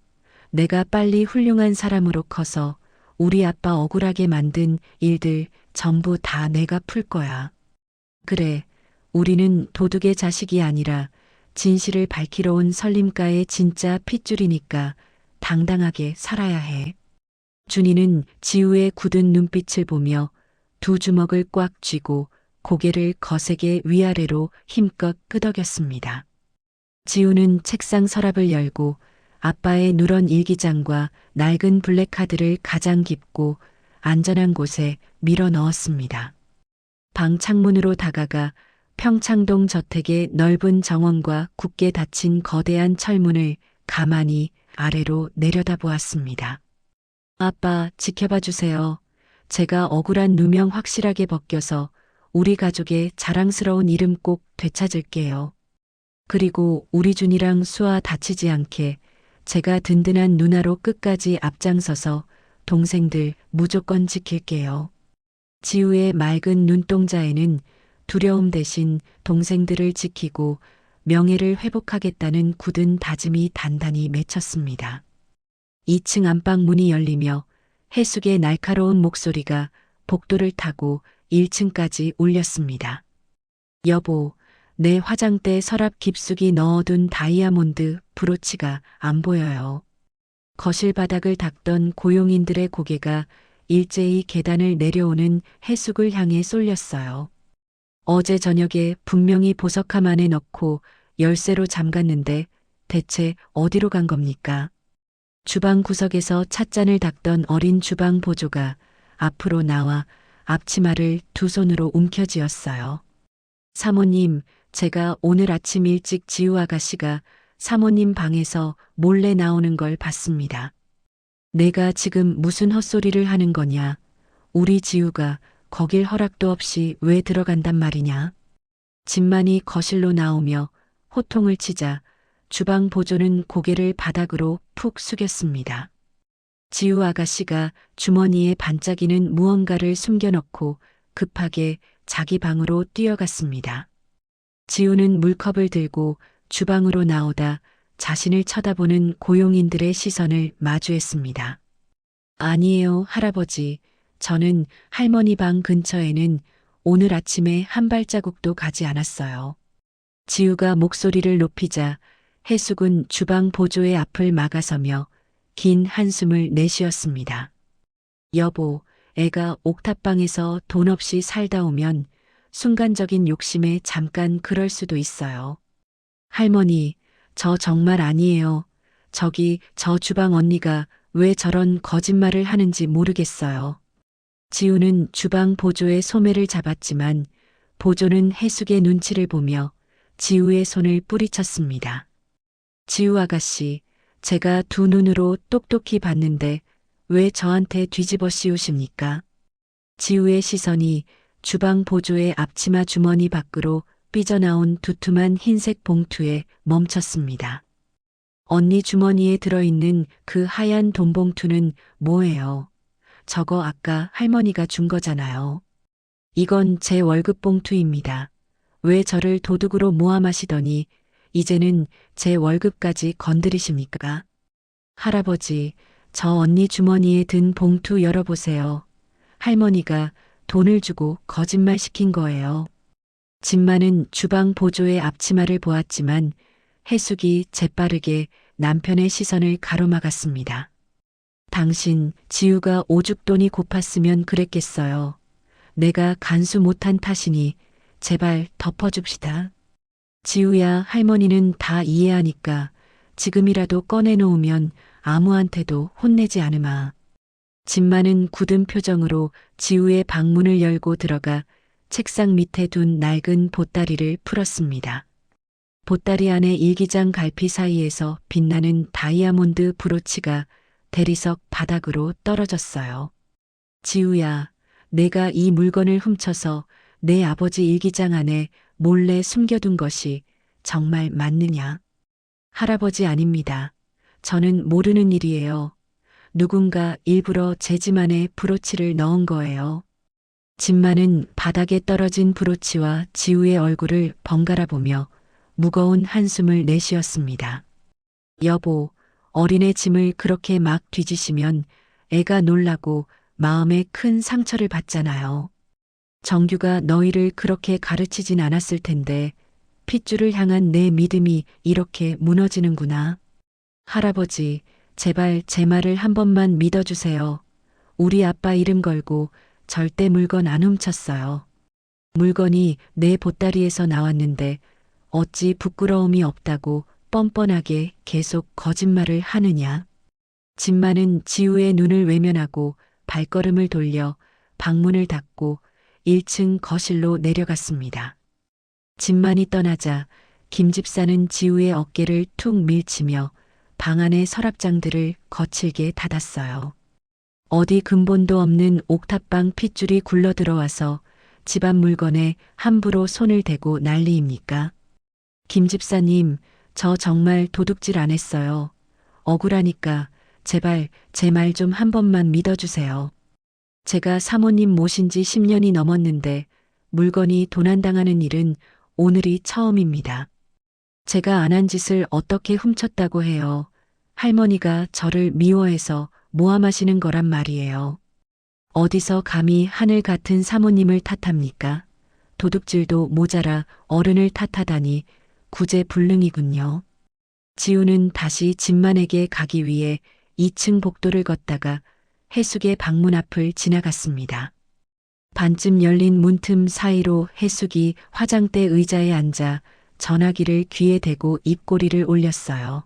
Speaker 1: 내가 빨리 훌륭한 사람으로 커서 우리 아빠 억울하게 만든 일들 전부 다 내가 풀 거야. 그래, 우리는 도둑의 자식이 아니라 진실을 밝히러 온 설림가의 진짜 핏줄이니까 당당하게 살아야 해. 준이는 지우의 굳은 눈빛을 보며 두 주먹을 꽉 쥐고 고개를 거세게 위아래로 힘껏 끄덕였습니다. 지우는 책상 서랍을 열고 아빠의 누런 일기장과 낡은 블랙카드를 가장 깊고 안전한 곳에 밀어 넣었습니다. 방 창문으로 다가가 평창동 저택의 넓은 정원과 굳게 닫힌 거대한 철문을 가만히 아래로 내려다보았습니다. 아빠, 지켜봐 주세요. 제가 억울한 누명 확실하게 벗겨서 우리 가족의 자랑스러운 이름 꼭 되찾을게요. 그리고 우리 준이랑 수아 다치지 않게 제가 든든한 누나로 끝까지 앞장서서 동생들 무조건 지킬게요. 지우의 맑은 눈동자에는 두려움 대신 동생들을 지키고 명예를 회복하겠다는 굳은 다짐이 단단히 맺혔습니다. 2층 안방 문이 열리며 해숙의 날카로운 목소리가 복도를 타고 1층까지 울렸습니다. 여보, 내 화장대 서랍 깊숙이 넣어둔 다이아몬드 브로치가 안 보여요. 거실 바닥을 닦던 고용인들의 고개가 일제히 계단을 내려오는 해숙을 향해 쏠렸어요. 어제 저녁에 분명히 보석함 안에 넣고 열쇠로 잠갔는데 대체 어디로 간 겁니까? 주방 구석에서 찻잔을 닦던 어린 주방 보조가 앞으로 나와 앞치마를 두 손으로 움켜쥐었어요. 사모님, 제가 오늘 아침 일찍 지우 아가씨가 사모님 방에서 몰래 나오는 걸 봤습니다. 내가 지금 무슨 헛소리를 하는 거냐? 우리 지우가 거길 허락도 없이 왜 들어간단 말이냐? 진만이 거실로 나오며 호통을 치자 주방 보조는 고개를 바닥으로 푹 숙였습니다. 지우 아가씨가 주머니에 반짝이는 무언가를 숨겨놓고 급하게 자기 방으로 뛰어갔습니다. 지우는 물컵을 들고 주방으로 나오다 자신을 쳐다보는 고용인들의 시선을 마주했습니다. 아니에요, 할아버지. 저는 할머니 방 근처에는 오늘 아침에 한 발자국도 가지 않았어요. 지우가 목소리를 높이자 해숙은 주방 보조의 앞을 막아서며 긴 한숨을 내쉬었습니다. 여보, 애가 옥탑방에서 돈 없이 살다 오면 순간적인 욕심에 잠깐 그럴 수도 있어요. 할머니, 저 정말 아니에요. 저기 저 주방 언니가 왜 저런 거짓말을 하는지 모르겠어요. 지우는 주방 보조의 소매를 잡았지만 보조는 해숙의 눈치를 보며 지우의 손을 뿌리쳤습니다. 지우 아가씨, 제가 두 눈으로 똑똑히 봤는데 왜 저한테 뒤집어 씌우십니까? 지우의 시선이 주방 보조의 앞치마 주머니 밖으로 삐져나온 두툼한 흰색 봉투에 멈췄습니다. 언니 주머니에 들어있는 그 하얀 돈 봉투는 뭐예요? 저거 아까 할머니가 준 거잖아요. 이건 제 월급 봉투입니다. 왜 저를 도둑으로 모함하시더니 이제는 제 월급까지 건드리십니까? 할아버지, 저 언니 주머니에 든 봉투 열어보세요. 할머니가 돈을 주고 거짓말 시킨 거예요. 진만은 주방 보조의 앞치마를 보았지만 해숙이 재빠르게 남편의 시선을 가로막았습니다. 당신, 지우가 오죽돈이 고팠으면 그랬겠어요. 내가 간수 못한 탓이니 제발 덮어줍시다. 지우야, 할머니는 다 이해하니까 지금이라도 꺼내놓으면 아무한테도 혼내지 않으마. 진만은 굳은 표정으로 지우의 방문을 열고 들어가 책상 밑에 둔 낡은 보따리를 풀었습니다. 보따리 안에 일기장 갈피 사이에서 빛나는 다이아몬드 브로치가 대리석 바닥으로 떨어졌어요. 지우야, 내가 이 물건을 훔쳐서 내 아버지 일기장 안에 몰래 숨겨둔 것이 정말 맞느냐? 할아버지 아닙니다. 저는 모르는 일이에요. 누군가 일부러 제 집 안에 브로치를 넣은 거예요. 진만은 바닥에 떨어진 브로치와 지우의 얼굴을 번갈아 보며 무거운 한숨을 내쉬었습니다. 여보, 어린애 짐을 그렇게 막 뒤지시면 애가 놀라고 마음에 큰 상처를 받잖아요. 정규가 너희를 그렇게 가르치진 않았을 텐데 핏줄을 향한 내 믿음이 이렇게 무너지는구나. 할아버지, 제발 제 말을 한 번만 믿어주세요. 우리 아빠 이름 걸고 절대 물건 안 훔쳤어요. 물건이 내 보따리에서 나왔는데 어찌 부끄러움이 없다고 뻔뻔하게 계속 거짓말을 하느냐. 진만은 지우의 눈을 외면하고 발걸음을 돌려 방문을 닫고 1층 거실로 내려갔습니다. 진만이 떠나자 김 집사는 지우의 어깨를 툭 밀치며 방 안의 서랍장들을 거칠게 닫았어요. 어디 근본도 없는 옥탑방 핏줄이 굴러들어와서 집안 물건에 함부로 손을 대고 난리입니까? 김 집사님, 저 정말 도둑질 안 했어요. 억울하니까 제발 제 말 좀 한 번만 믿어주세요. 제가 사모님 모신 지 10년이 넘었는데 물건이 도난당하는 일은 오늘이 처음입니다. 제가 안 한 짓을 어떻게 훔쳤다고 해요. 할머니가 저를 미워해서 모함하시는 거란 말이에요. 어디서 감히 하늘 같은 사모님을 탓합니까? 도둑질도 모자라 어른을 탓하다니 구제불능이군요. 지우는 다시 진만에게 가기 위해 2층 복도를 걷다가 해숙의 방문 앞을 지나갔습니다. 반쯤 열린 문틈 사이로 해숙이 화장대 의자에 앉아 전화기를 귀에 대고 입꼬리를 올렸어요.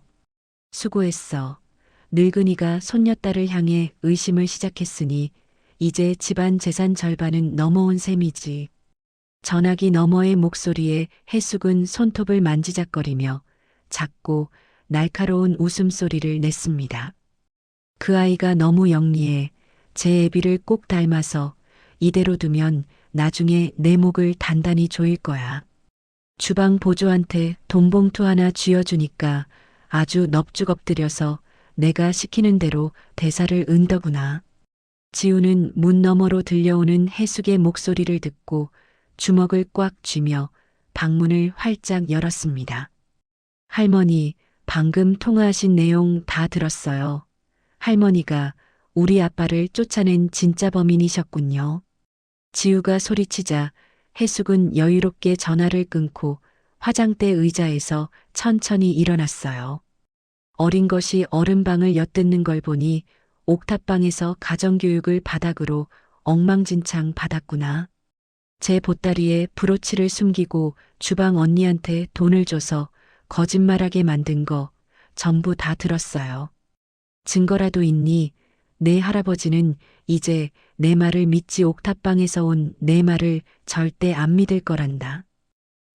Speaker 1: 수고했어. 늙은이가 손녀딸을 향해 의심을 시작했으니 이제 집안 재산 절반은 넘어온 셈이지. 전화기 너머의 목소리에 해숙은 손톱을 만지작거리며 작고 날카로운 웃음소리를 냈습니다. 그 아이가 너무 영리해. 제 애비를 꼭 닮아서 이대로 두면 나중에 내 목을 단단히 조일 거야. 주방 보조한테 돈봉투 하나 쥐어주니까 아주 넙죽 엎드려서 내가 시키는 대로 대사를 은더구나. 지우는 문 너머로 들려오는 해숙의 목소리를 듣고 주먹을 꽉 쥐며 방문을 활짝 열었습니다. 할머니, 방금 통화하신 내용 다 들었어요. 할머니가 우리 아빠를 쫓아낸 진짜 범인이셨군요. 지우가 소리치자 해숙은 여유롭게 전화를 끊고 화장대 의자에서 천천히 일어났어요. 어린 것이 어른방을 엿듣는 걸 보니 옥탑방에서 가정교육을 바닥으로 엉망진창 받았구나. 제 보따리에 브로치를 숨기고 주방 언니한테 돈을 줘서 거짓말하게 만든 거 전부 다 들었어요. 증거라도 있니? 내 할아버지는 이제 내 말을 믿지 옥탑방에서 온 내 말을 절대 안 믿을 거란다.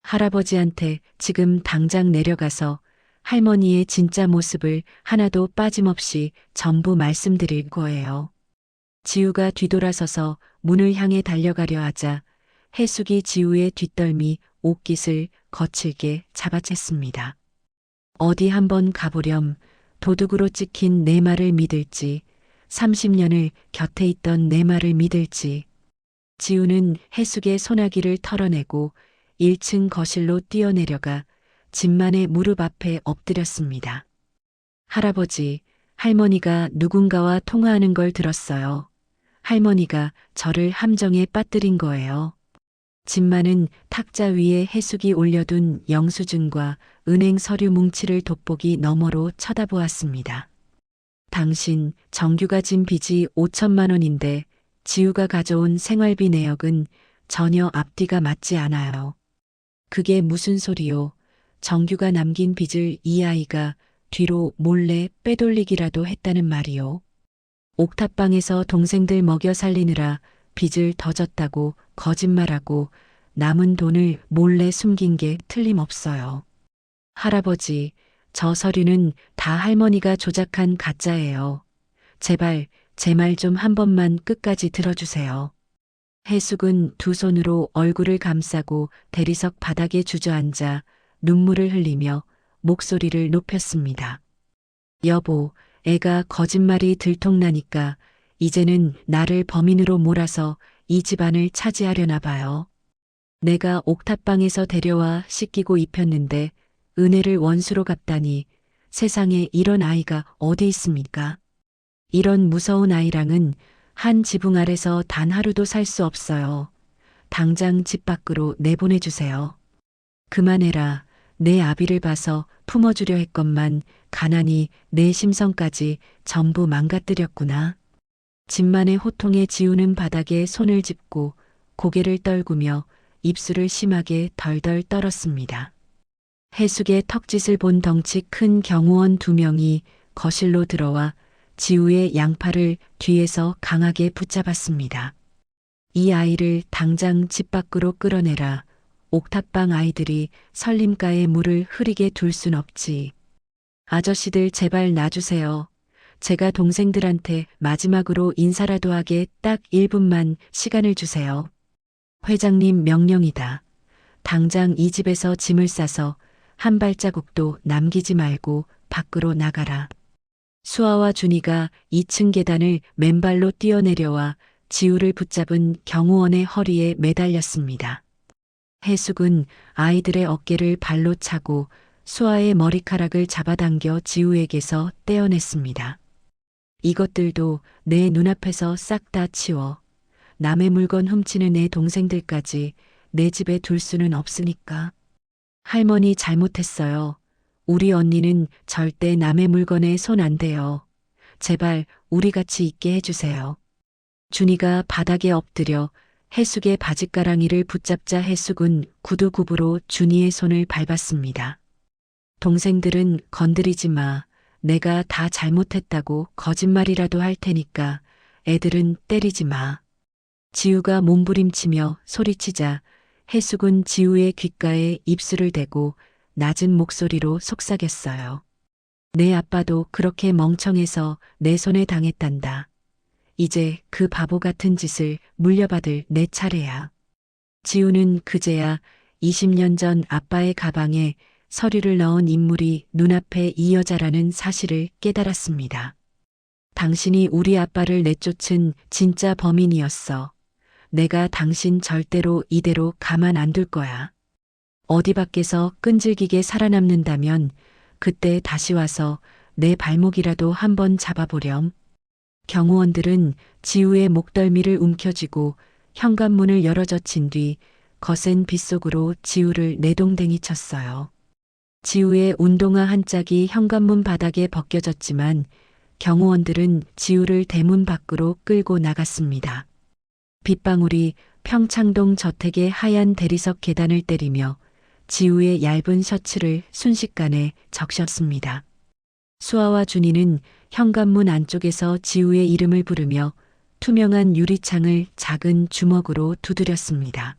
Speaker 1: 할아버지한테 지금 당장 내려가서 할머니의 진짜 모습을 하나도 빠짐없이 전부 말씀드릴 거예요. 지우가 뒤돌아서서 문을 향해 달려가려 하자 해숙이 지우의 뒷덜미 옷깃을 거칠게 잡아챘습니다. 어디 한번 가보렴. 도둑으로 찍힌 내 말을 믿을지 30년을 곁에 있던 내 말을 믿을지. 지우는 해숙의 소나기를 털어내고 1층 거실로 뛰어내려가 집만의 무릎 앞에 엎드렸습니다. 할아버지, 할머니가 누군가와 통화하는 걸 들었어요. 할머니가 저를 함정에 빠뜨린 거예요. 집만은 탁자 위에 해숙이 올려둔 영수증과 은행 서류 뭉치를 돋보기 너머로 쳐다보았습니다. 당신 정규가 진 빚이 5천만 원인데 지우가 가져온 생활비 내역은 전혀 앞뒤가 맞지 않아요. 그게 무슨 소리요? 정규가 남긴 빚을 이 아이가 뒤로 몰래 빼돌리기라도 했다는 말이요. 옥탑방에서 동생들 먹여 살리느라 빚을 더 졌다고 거짓말하고 남은 돈을 몰래 숨긴 게 틀림없어요. 할아버지, 저 서류는 다 할머니가 조작한 가짜예요. 제발 제 말 좀 한 번만 끝까지 들어주세요. 해숙은 두 손으로 얼굴을 감싸고 대리석 바닥에 주저앉아 눈물을 흘리며 목소리를 높였습니다. 여보, 애가 거짓말이 들통나니까 이제는 나를 범인으로 몰아서 이 집안을 차지하려나 봐요. 내가 옥탑방에서 데려와 씻기고 입혔는데 은혜를 원수로 갚다니 세상에 이런 아이가 어디 있습니까? 이런 무서운 아이랑은 한 지붕 아래서 단 하루도 살 수 없어요. 당장 집 밖으로 내보내주세요. 그만해라. 내 아비를 봐서 품어주려 했건만 가난이 내 심성까지 전부 망가뜨렸구나. 집만의 호통에 지우는 바닥에 손을 짚고 고개를 떨구며 입술을 심하게 덜덜 떨었습니다. 해숙의 턱짓을 본 덩치 큰 경호원 2명이 거실로 들어와 지우의 양팔을 뒤에서 강하게 붙잡았습니다. 이 아이를 당장 집 밖으로 끌어내라. 옥탑방 아이들이 설림가에 물을 흐리게 둘 순 없지. 아저씨들 제발 놔주세요. 제가 동생들한테 마지막으로 인사라도 하게 딱 1분만 시간을 주세요. 회장님 명령이다. 당장 이 집에서 짐을 싸서 한 발자국도 남기지 말고 밖으로 나가라. 수아와 준이가 2층 계단을 맨발로 뛰어내려와 지우를 붙잡은 경호원의 허리에 매달렸습니다. 해숙은 아이들의 어깨를 발로 차고 수아의 머리카락을 잡아당겨 지우에게서 떼어냈습니다. 이것들도 내 눈앞에서 싹 다 치워. 남의 물건 훔치는 내 동생들까지 내 집에 둘 수는 없으니까. 할머니 잘못했어요. 우리 언니는 절대 남의 물건에 손 안 대요. 제발 우리 같이 있게 해주세요. 준이가 바닥에 엎드려 해숙의 바짓가랑이를 붙잡자 해숙은 구두굽으로 준이의 손을 밟았습니다. 동생들은 건드리지 마. 내가 다 잘못했다고 거짓말이라도 할 테니까 애들은 때리지 마. 지우가 몸부림치며 소리치자 해숙은 지우의 귓가에 입술을 대고 낮은 목소리로 속삭였어요. 내 아빠도 그렇게 멍청해서 내 손에 당했단다. 이제 그 바보 같은 짓을 물려받을 내 차례야. 지우는 그제야 20년 전 아빠의 가방에 서류를 넣은 인물이 눈앞에 이 여자라는 사실을 깨달았습니다. 당신이 우리 아빠를 내쫓은 진짜 범인이었어. 내가 당신 절대로 이대로 가만 안 둘 거야. 어디 밖에서 끈질기게 살아남는다면 그때 다시 와서 내 발목이라도 한번 잡아보렴. 경호원들은 지우의 목덜미를 움켜쥐고 현관문을 열어젖힌 뒤 거센 빗속으로 지우를 내동댕이 쳤어요. 지우의 운동화 한 짝이 현관문 바닥에 벗겨졌지만 경호원들은 지우를 대문 밖으로 끌고 나갔습니다. 빗방울이 평창동 저택의 하얀 대리석 계단을 때리며 지우의 얇은 셔츠를 순식간에 적셨습니다. 수아와 준이는 현관문 안쪽에서 지우의 이름을 부르며 투명한 유리창을 작은 주먹으로 두드렸습니다.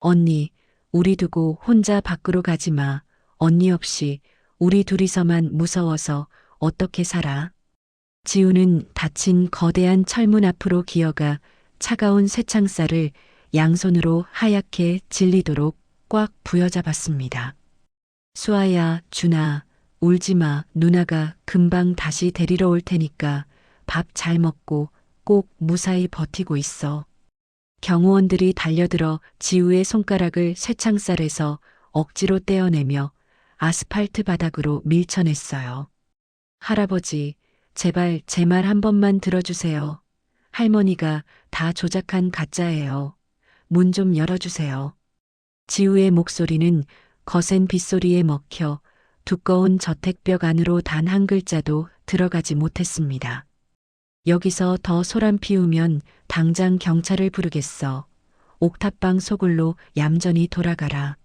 Speaker 1: 언니, 우리 두고 혼자 밖으로 가지 마. 언니 없이 우리 둘이서만 무서워서 어떻게 살아? 지우는 닫힌 거대한 철문 앞으로 기어가 차가운 쇠창살을 양손으로 하얗게 질리도록 꽉 부여잡았습니다. 수아야, 준아, 울지 마. 누나가 금방 다시 데리러 올 테니까 밥 잘 먹고 꼭 무사히 버티고 있어. 경호원들이 달려들어 지우의 손가락을 쇠창살에서 억지로 떼어내며 아스팔트 바닥으로 밀쳐냈어요. 할아버지, 제발 제 말 한 번만 들어주세요. 할머니가 다 조작한 가짜예요. 문 좀 열어주세요. 지우의 목소리는 거센 빗소리에 먹혀 두꺼운 저택벽 안으로 단 한 글자도 들어가지 못했습니다. 여기서 더 소란 피우면 당장 경찰을 부르겠어. 옥탑방 소굴로 얌전히 돌아가라.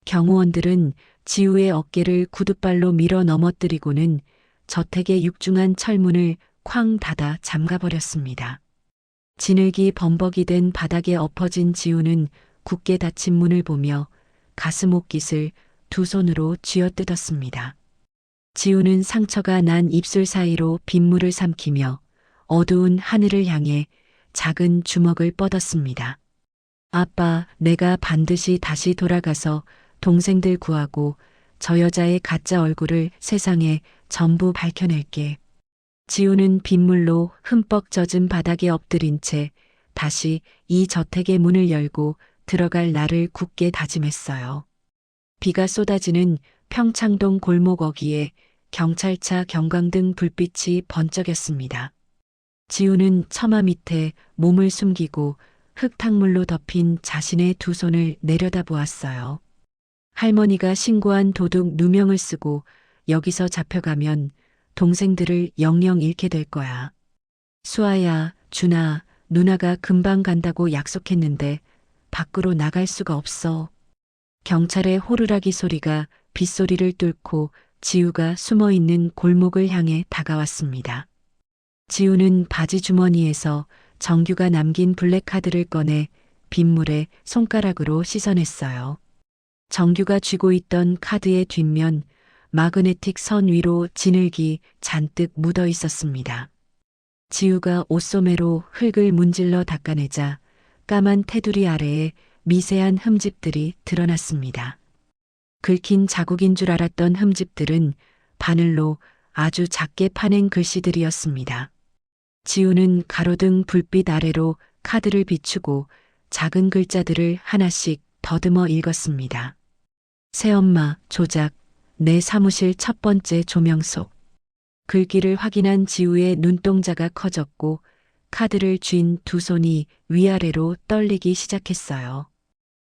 Speaker 1: 경호원들은 지우의 어깨를 구둣발로 밀어 넘어뜨리고는 저택의 육중한 철문을 쾅 닫아 잠가버렸습니다. 진흙이 범벅이 된 바닥에 엎어진 지우는 굳게 닫힌 문을 보며 가슴 옷깃을 두 손으로 쥐어뜯었습니다. 지우는 상처가 난 입술 사이로 빗물을 삼키며 어두운 하늘을 향해 작은 주먹을 뻗었습니다. 아빠, 내가 반드시 다시 돌아가서 동생들 구하고 저 여자의 가짜 얼굴을 세상에 전부 밝혀낼게. 지우는 빗물로 흠뻑 젖은 바닥에 엎드린 채 다시 이 저택의 문을 열고 들어갈 날을 굳게 다짐했어요. 비가 쏟아지는 평창동 골목 어귀에 경찰차 경광등 불빛이 번쩍였습니다. 지우는 처마 밑에 몸을 숨기고 흙탕물로 덮인 자신의 두 손을 내려다보았어요. 할머니가 신고한 도둑 누명을 쓰고 여기서 잡혀가면 동생들을 영영 잃게 될 거야. 수아야, 준아, 누나가 금방 간다고 약속했는데 밖으로 나갈 수가 없어. 경찰의 호루라기 소리가 빗소리를 뚫고 지우가 숨어있는 골목을 향해 다가왔습니다. 지우는 바지 주머니에서 정규가 남긴 블랙카드를 꺼내 빗물에 손가락으로 씻어냈어요. 정규가 쥐고 있던 카드의 뒷면 마그네틱 선 위로 진흙이 잔뜩 묻어 있었습니다. 지우가 옷소매로 흙을 문질러 닦아내자 까만 테두리 아래에 미세한 흠집들이 드러났습니다. 긁힌 자국인 줄 알았던 흠집들은 바늘로 아주 작게 파낸 글씨들이었습니다. 지우는 가로등 불빛 아래로 카드를 비추고 작은 글자들을 하나씩 더듬어 읽었습니다. 새엄마, 조작, 내 사무실 첫 번째 조명속. 글귀를 확인한 지우의 눈동자가 커졌고 카드를 쥔 두 손이 위아래로 떨리기 시작했어요.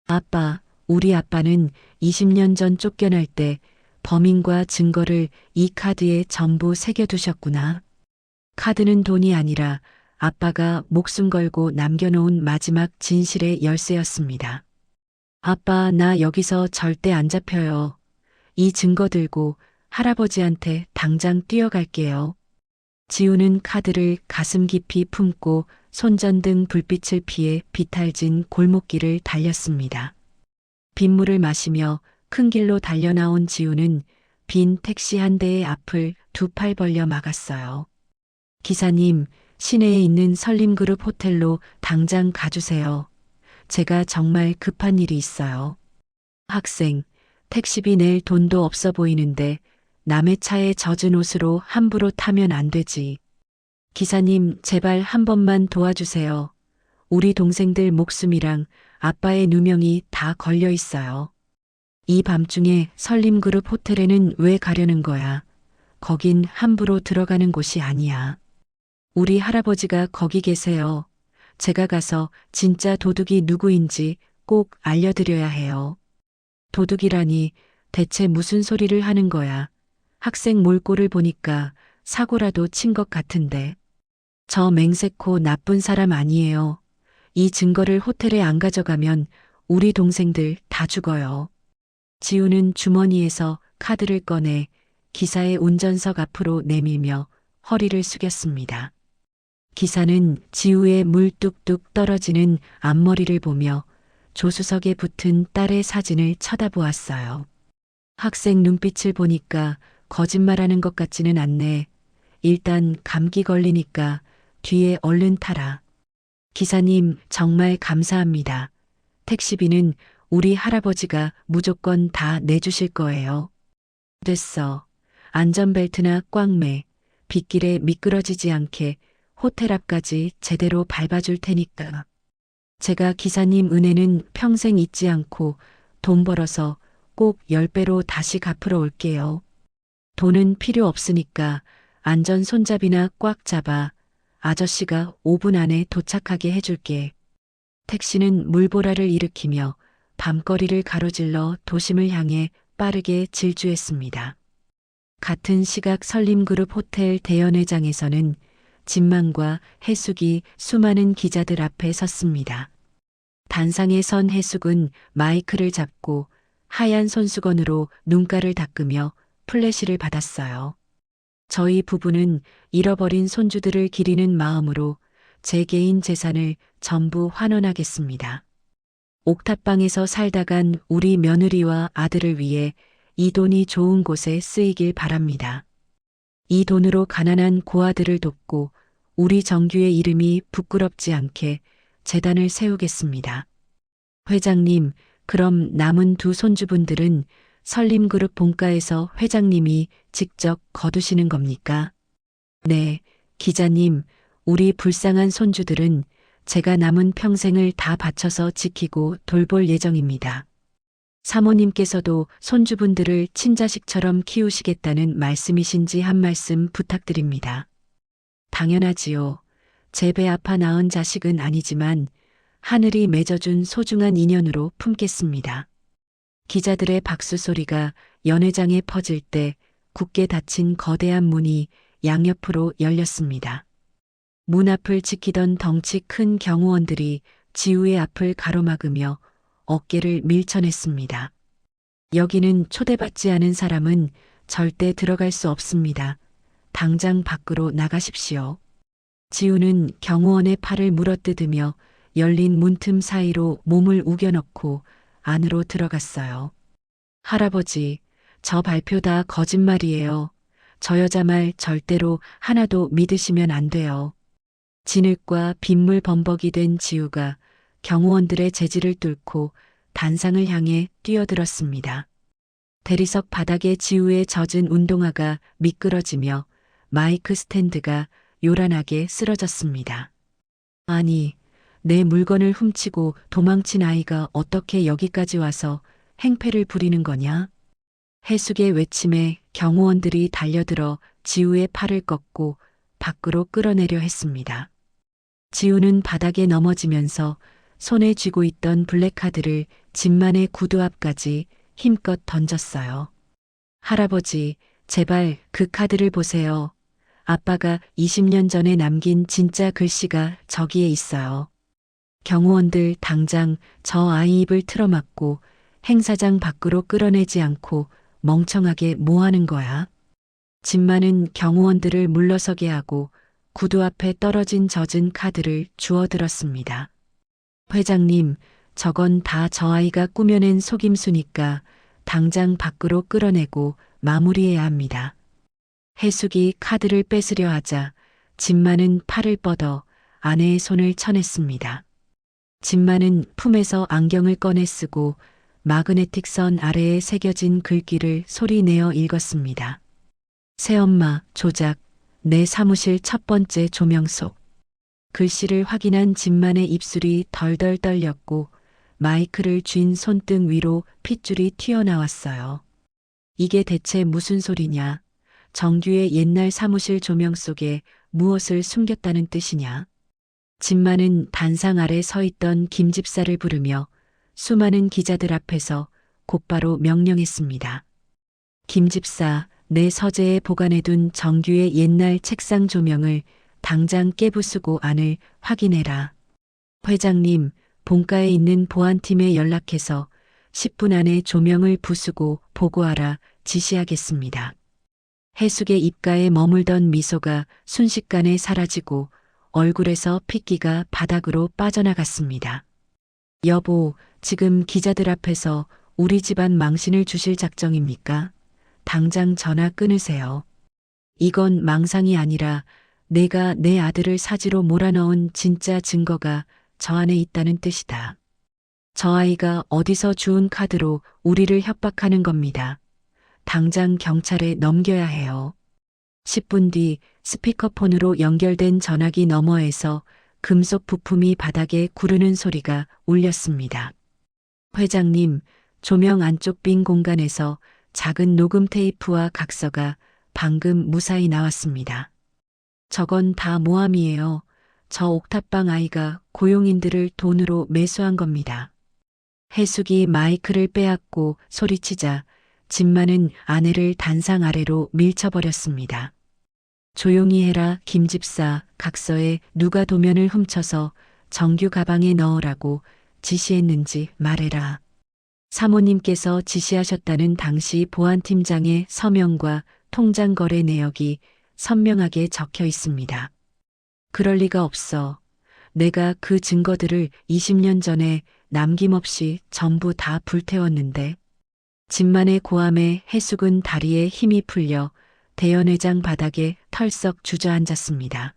Speaker 1: 아빠, 우리 아빠는 20년 전 쫓겨날 때 범인과 증거를 이 카드에 전부 새겨두셨구나. 카드는 돈이 아니라 아빠가 목숨 걸고 남겨놓은 마지막 진실의 열쇠였습니다. 아빠, 나 여기서 절대 안 잡혀요. 이 증거 들고 할아버지한테 당장 뛰어갈게요. 지우는 카드를 가슴 깊이 품고 손전등 불빛을 피해 비탈진 골목길을 달렸습니다. 빗물을 마시며 큰 길로 달려나온 지우는 빈 택시 한 대의 앞을 두 팔 벌려 막았어요. 기사님, 시내에 있는 설림그룹 호텔로 당장 가주세요. 제가 정말 급한 일이 있어요. 학생, 택시비 낼 돈도 없어 보이는데 남의 차에 젖은 옷으로 함부로 타면 안 되지. 기사님, 제발 한 번만 도와주세요. 우리 동생들 목숨이랑 아빠의 누명이 다 걸려 있어요. 이 밤중에 설림그룹 호텔에는 왜 가려는 거야? 거긴 함부로 들어가는 곳이 아니야. 우리 할아버지가 거기 계세요. 제가 가서 진짜 도둑이 누구인지 꼭 알려드려야 해요. 도둑이라니 대체 무슨 소리를 하는 거야? 학생 몰골을 보니까 사고라도 친 것 같은데. 저 맹세코 나쁜 사람 아니에요. 이 증거를 호텔에 안 가져가면 우리 동생들 다 죽어요. 지우는 주머니에서 카드를 꺼내 기사의 운전석 앞으로 내밀며 허리를 숙였습니다. 기사는 지우의 물 뚝뚝 떨어지는 앞머리를 보며 조수석에 붙은 딸의 사진을 쳐다보았어요. 학생 눈빛을 보니까 거짓말하는 것 같지는 않네. 일단 감기 걸리니까 뒤에 얼른 타라. 기사님, 정말 감사합니다. 택시비는 우리 할아버지가 무조건 다 내주실 거예요. 됐어. 안전벨트나 꽉 매. 빗길에 미끄러지지 않게 호텔 앞까지 제대로 밟아줄 테니까. 제가 기사님 은혜는 평생 잊지 않고 돈 벌어서 꼭 10배로 다시 갚으러 올게요. 돈은 필요 없으니까 안전 손잡이나 꽉 잡아. 아저씨가 5분 안에 도착하게 해줄게. 택시는 물보라를 일으키며 밤거리를 가로질러 도심을 향해 빠르게 질주했습니다. 같은 시각 설림그룹 호텔 대연회장에서는 진만과 해숙이 수많은 기자들 앞에 섰습니다. 단상에 선 해숙은 마이크를 잡고 하얀 손수건으로 눈가를 닦으며 플래시를 받았어요. 저희 부부는 잃어버린 손주들을 기리는 마음으로 제 개인 재산을 전부 환원하겠습니다. 옥탑방에서 살다간 우리 며느리와 아들을 위해 이 돈이 좋은 곳에 쓰이길 바랍니다. 이 돈으로 가난한 고아들을 돕고 우리 정규의 이름이 부끄럽지 않게 재단을 세우겠습니다. 회장님, 그럼 남은 두 손주분들은 설림그룹 본가에서 회장님이 직접 거두시는 겁니까? 네, 기자님, 우리 불쌍한 손주들은 제가 남은 평생을 다 바쳐서 지키고 돌볼 예정입니다. 사모님께서도 손주분들을 친자식처럼 키우시겠다는 말씀이신지 한 말씀 부탁드립니다. 당연하지요. 제 배 아파 낳은 자식은 아니지만 하늘이 맺어준 소중한 인연으로 품겠습니다. 기자들의 박수 소리가 연회장에 퍼질 때 굳게 닫힌 거대한 문이 양옆으로 열렸습니다. 문 앞을 지키던 덩치 큰 경호원들이 지우의 앞을 가로막으며 어깨를 밀쳐냈습니다. 여기는 초대받지 않은 사람은 절대 들어갈 수 없습니다. 당장 밖으로 나가십시오. 지우는 경호원의 팔을 물어뜯으며 열린 문틈 사이로 몸을 우겨넣고 안으로 들어갔어요. 할아버지, 저 발표 다 거짓말이에요. 저 여자 말 절대로 하나도 믿으시면 안 돼요. 진흙과 빗물 범벅이 된 지우가 경호원들의 재질을 뚫고 단상을 향해 뛰어들었습니다. 대리석 바닥에 지우의 젖은 운동화가 미끄러지며 마이크 스탠드가 요란하게 쓰러졌습니다. 아니, 내 물건을 훔치고 도망친 아이가 어떻게 여기까지 와서 행패를 부리는 거냐? 해숙의 외침에 경호원들이 달려들어 지우의 팔을 꺾고 밖으로 끌어내려 했습니다. 지우는 바닥에 넘어지면서 손에 쥐고 있던 블랙카드를 진만의 구두 앞까지 힘껏 던졌어요. 할아버지, 제발 그 카드를 보세요. 아빠가 20년 전에 남긴 진짜 글씨가 저기에 있어요. 경호원들 당장 저 아이 입을 틀어막고 행사장 밖으로 끌어내지 않고 멍청하게 뭐 하는 거야? 진만은 경호원들을 물러서게 하고 구두 앞에 떨어진 젖은 카드를 주워들었습니다. 회장님, 저건 다 저 아이가 꾸며낸 속임수니까 당장 밖으로 끌어내고 마무리해야 합니다. 해숙이 카드를 뺏으려 하자 진만은 팔을 뻗어 아내의 손을 쳐냈습니다. 진만은 품에서 안경을 꺼내 쓰고 마그네틱 선 아래에 새겨진 글귀를 소리내어 읽었습니다. 새엄마, 조작, 내 사무실 첫 번째 조명 속. 글씨를 확인한 진만의 입술이 덜덜 떨렸고 마이크를 쥔 손등 위로 핏줄이 튀어나왔어요. 이게 대체 무슨 소리냐? 정규의 옛날 사무실 조명 속에 무엇을 숨겼다는 뜻이냐? 진만은 단상 아래 서 있던 김 집사를 부르며 수많은 기자들 앞에서 곧바로 명령했습니다. 김 집사, 내 서재에 보관해둔 정규의 옛날 책상 조명을 당장 깨부수고 안을 확인해라. 회장님, 본가에 있는 보안팀에 연락해서 10분 안에 조명을 부수고 보고하라 지시하겠습니다. 해숙의 입가에 머물던 미소가 순식간에 사라지고 얼굴에서 핏기가 바닥으로 빠져나갔습니다. 여보, 지금 기자들 앞에서 우리 집안 망신을 주실 작정입니까? 당장 전화 끊으세요. 이건 망상이 아니라 내가 내 아들을 사지로 몰아넣은 진짜 증거가 저 안에 있다는 뜻이다. 저 아이가 어디서 주운 카드로 우리를 협박하는 겁니다. 당장 경찰에 넘겨야 해요. 10분 뒤 스피커폰으로 연결된 전화기 너머에서 금속 부품이 바닥에 구르는 소리가 울렸습니다. 회장님, 조명 안쪽 빈 공간에서 작은 녹음 테이프와 각서가 방금 무사히 나왔습니다. 저건 다 모함이에요. 저 옥탑방 아이가 고용인들을 돈으로 매수한 겁니다. 해숙이 마이크를 빼앗고 소리치자 진만은 아내를 단상 아래로 밀쳐버렸습니다. 조용히 해라, 김 집사. 각서에 누가 도면을 훔쳐서 정규 가방에 넣으라고 지시했는지 말해라. 사모님께서 지시하셨다는 당시 보안팀장의 서명과 통장 거래 내역이 선명하게 적혀 있습니다. 그럴 리가 없어. 내가 그 증거들을 20년 전에 남김없이 전부 다 불태웠는데. 진만의 고함에 해숙은 다리에 힘이 풀려 대연회장 바닥에 털썩 주저앉았습니다.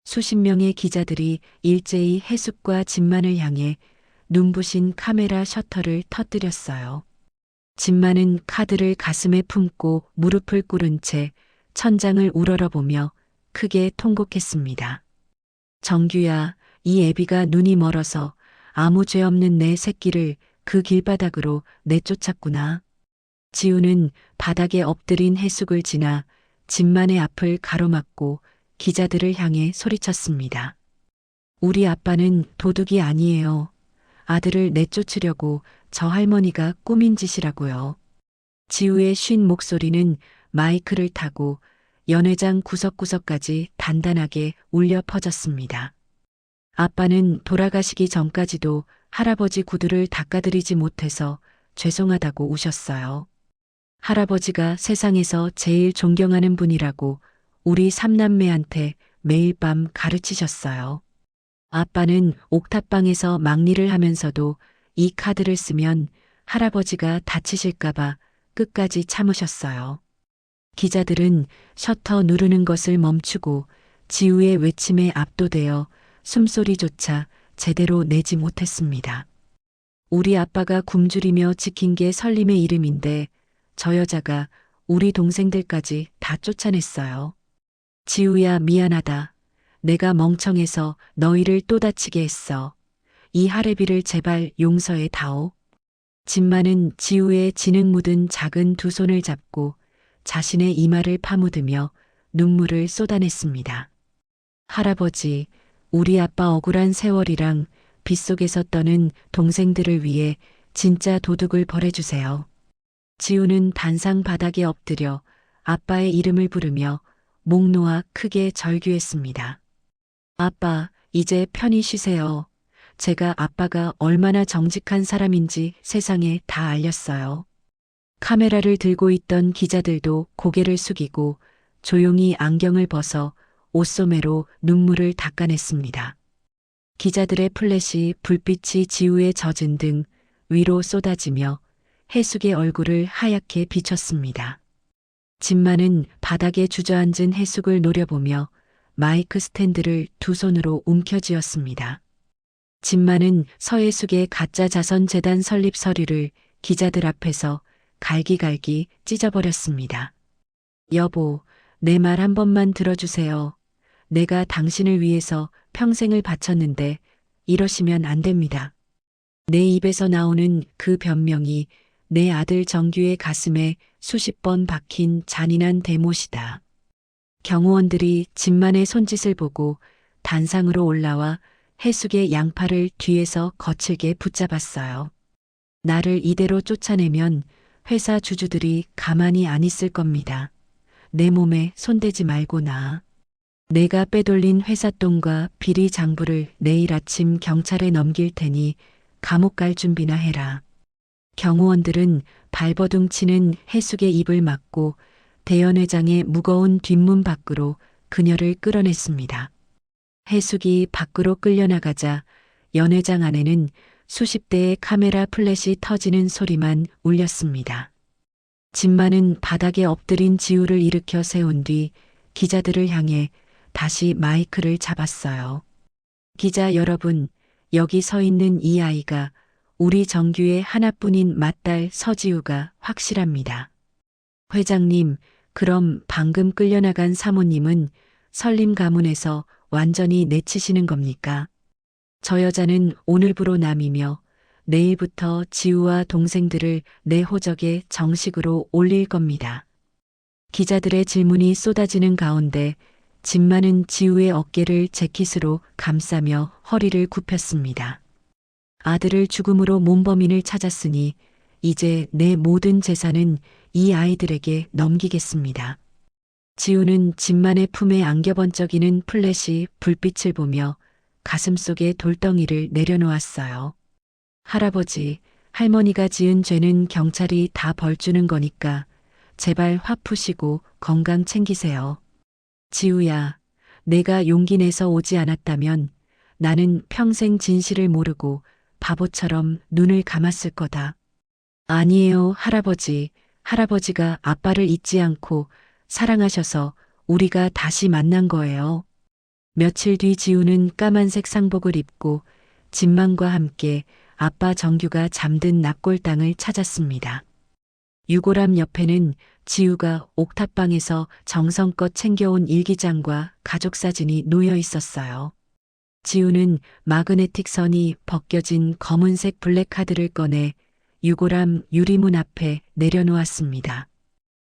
Speaker 1: 수십 명의 기자들이 일제히 해숙과 진만을 향해 눈부신 카메라 셔터를 터뜨렸어요. 진만은 카드를 가슴에 품고 무릎을 꿇은 채 천장을 우러러보며 크게 통곡했습니다. 정규야, 이 애비가 눈이 멀어서 아무 죄 없는 내 새끼를 그 길바닥으로 내쫓았구나. 지우는 바닥에 엎드린 해숙을 지나 진만의 앞을 가로막고 기자들을 향해 소리쳤습니다. 우리 아빠는 도둑이 아니에요. 아들을 내쫓으려고 저 할머니가 꾸민 짓이라고요. 지우의 쉰 목소리는 마이크를 타고 연회장 구석구석까지 단단하게 울려 퍼졌습니다. 아빠는 돌아가시기 전까지도 할아버지 구두를 닦아드리지 못해서 죄송하다고 우셨어요. 할아버지가 세상에서 제일 존경하는 분이라고 우리 삼남매한테 매일 밤 가르치셨어요. 아빠는 옥탑방에서 막리를 하면서도 이 카드를 쓰면 할아버지가 다치실까봐 끝까지 참으셨어요. 기자들은 셔터 누르는 것을 멈추고 지우의 외침에 압도되어 숨소리조차 제대로 내지 못했습니다. 우리 아빠가 굶주리며 지킨 게 설림의 이름인데 저 여자가 우리 동생들까지 다 쫓아냈어요. 지우야, 미안하다. 내가 멍청해서 너희를 또 다치게 했어. 이 할애비를 제발 용서해 다오. 진만은 지우의 진흙 묻은 작은 두 손을 잡고 자신의 이마를 파묻으며 눈물을 쏟아냈습니다. 할아버지, 우리 아빠 억울한 세월이랑 빗속에서 떠는 동생들을 위해 진짜 도둑을 벌해주세요. 지우는 단상 바닥에 엎드려 아빠의 이름을 부르며 목 놓아 크게 절규했습니다. 아빠, 이제 편히 쉬세요. 제가 아빠가 얼마나 정직한 사람인지 세상에 다 알렸어요. 카메라를 들고 있던 기자들도 고개를 숙이고 조용히 안경을 벗어 옷소매로 눈물을 닦아냈습니다. 기자들의 플래시 불빛이 지우에 젖은 등 위로 쏟아지며 해숙의 얼굴을 하얗게 비췄습니다. 진만은 바닥에 주저앉은 해숙을 노려보며 마이크 스탠드를 두 손으로 움켜쥐었습니다. 진만은 서해숙의 가짜 자선 재단 설립 서류를 기자들 앞에서 갈기갈기 찢어버렸습니다. 여보, 내 말 한 번만 들어주세요. 내가 당신을 위해서 평생을 바쳤는데 이러시면 안 됩니다. 내 입에서 나오는 그 변명이 내 아들 정규의 가슴에 수십 번 박힌 잔인한 대못이다. 경호원들이 진만의 손짓을 보고 단상으로 올라와 해숙의 양팔을 뒤에서 거칠게 붙잡았어요. 나를 이대로 쫓아내면 회사 주주들이 가만히 안 있을 겁니다. 내 몸에 손대지 말고 나. 내가 빼돌린 회사 돈과 비리 장부를 내일 아침 경찰에 넘길 테니 감옥 갈 준비나 해라. 경호원들은 발버둥 치는 해숙의 입을 막고 대연회장의 무거운 뒷문 밖으로 그녀를 끌어냈습니다. 해숙이 밖으로 끌려나가자 연회장 안에는 수십 대의 카메라 플래시 터지는 소리만 울렸습니다. 진만은 바닥에 엎드린 지우를 일으켜 세운 뒤 기자들을 향해 다시 마이크를 잡았어요. 기자 여러분, 여기 서 있는 이 아이가 우리 정규의 하나뿐인 맏딸 서지우가 확실합니다. 회장님, 그럼 방금 끌려나간 사모님은 설림 가문에서 완전히 내치시는 겁니까? 저 여자는 오늘부로 남이며 내일부터 지우와 동생들을 내 호적에 정식으로 올릴 겁니다. 기자들의 질문이 쏟아지는 가운데 진만은 지우의 어깨를 재킷으로 감싸며 허리를 굽혔습니다. 아들을 죽음으로 몸범인을 찾았으니 이제 내 모든 재산은 이 아이들에게 넘기겠습니다. 지우는 진만의 품에 안겨 번쩍이는 플래시 불빛을 보며 가슴속에 돌덩이를 내려놓았어요. 할아버지, 할머니가 지은 죄는 경찰이 다 벌주는 거니까 제발 화 푸시고 건강 챙기세요. 지우야, 내가 용기 내서 오지 않았다면 나는 평생 진실을 모르고 바보처럼 눈을 감았을 거다. 아니에요, 할아버지. 할아버지가 아빠를 잊지 않고 사랑하셔서 우리가 다시 만난 거예요. 며칠 뒤 지우는 까만색 상복을 입고 진만과 함께 아빠 정규가 잠든 납골당을 찾았습니다. 유골함 옆에는 지우가 옥탑방에서 정성껏 챙겨온 일기장과 가족 사진이 놓여 있었어요. 지우는 마그네틱 선이 벗겨진 검은색 블랙카드를 꺼내 유골함 유리문 앞에 내려놓았습니다.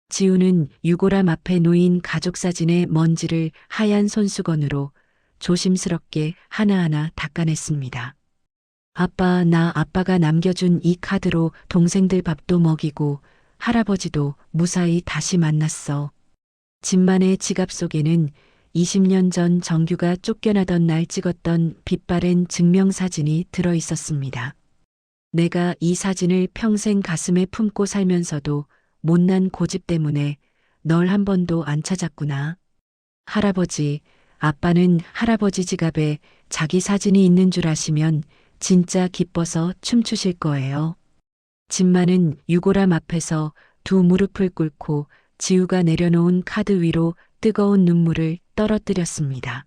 Speaker 1: 지우는 유골함 앞에 놓인 가족 사진의 먼지를 하얀 손수건으로 조심스럽게 하나하나 닦아냈습니다. 아빠, 나 아빠가 남겨준 이 카드로 동생들 밥도 먹이고 할아버지도 무사히 다시 만났어. 진만의 지갑 속에는 20년 전 정규가 쫓겨나던 날 찍었던 빛바랜 증명사진이 들어 있었습니다. 내가 이 사진을 평생 가슴에 품고 살면서도 못난 고집 때문에 널 한 번도 안 찾았구나. 할아버지, 아빠는 할아버지 지갑에 자기 사진이 있는 줄 아시면 진짜 기뻐서 춤추실 거예요. 진만은 유골함 앞에서 두 무릎을 꿇고 지우가 내려놓은 카드 위로 뜨거운 눈물을 떨어뜨렸습니다.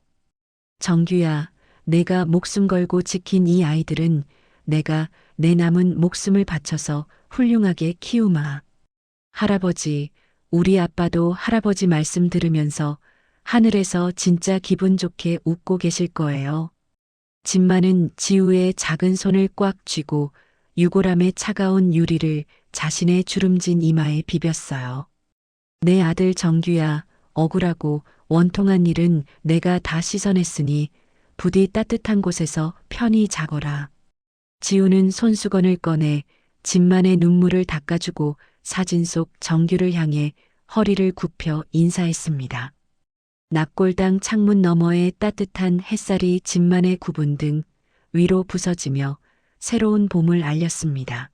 Speaker 1: 정규야, 내가 목숨 걸고 지킨 이 아이들은 내가 내 남은 목숨을 바쳐서 훌륭하게 키우마. 할아버지, 우리 아빠도 할아버지 말씀 들으면서 하늘에서 진짜 기분 좋게 웃고 계실 거예요. 진만은 지우의 작은 손을 꽉 쥐고 유골함의 차가운 유리를 자신의 주름진 이마에 비볐어요. 내 아들 정규야, 억울하고 원통한 일은 내가 다 씻어냈으니 부디 따뜻한 곳에서 편히 자거라. 지우는 손수건을 꺼내 진만의 눈물을 닦아주고 사진 속 정규를 향해 허리를 굽혀 인사했습니다. 납골당 창문 너머에 따뜻한 햇살이 집만의 구분 등 위로 부서지며 새로운 봄을 알렸습니다.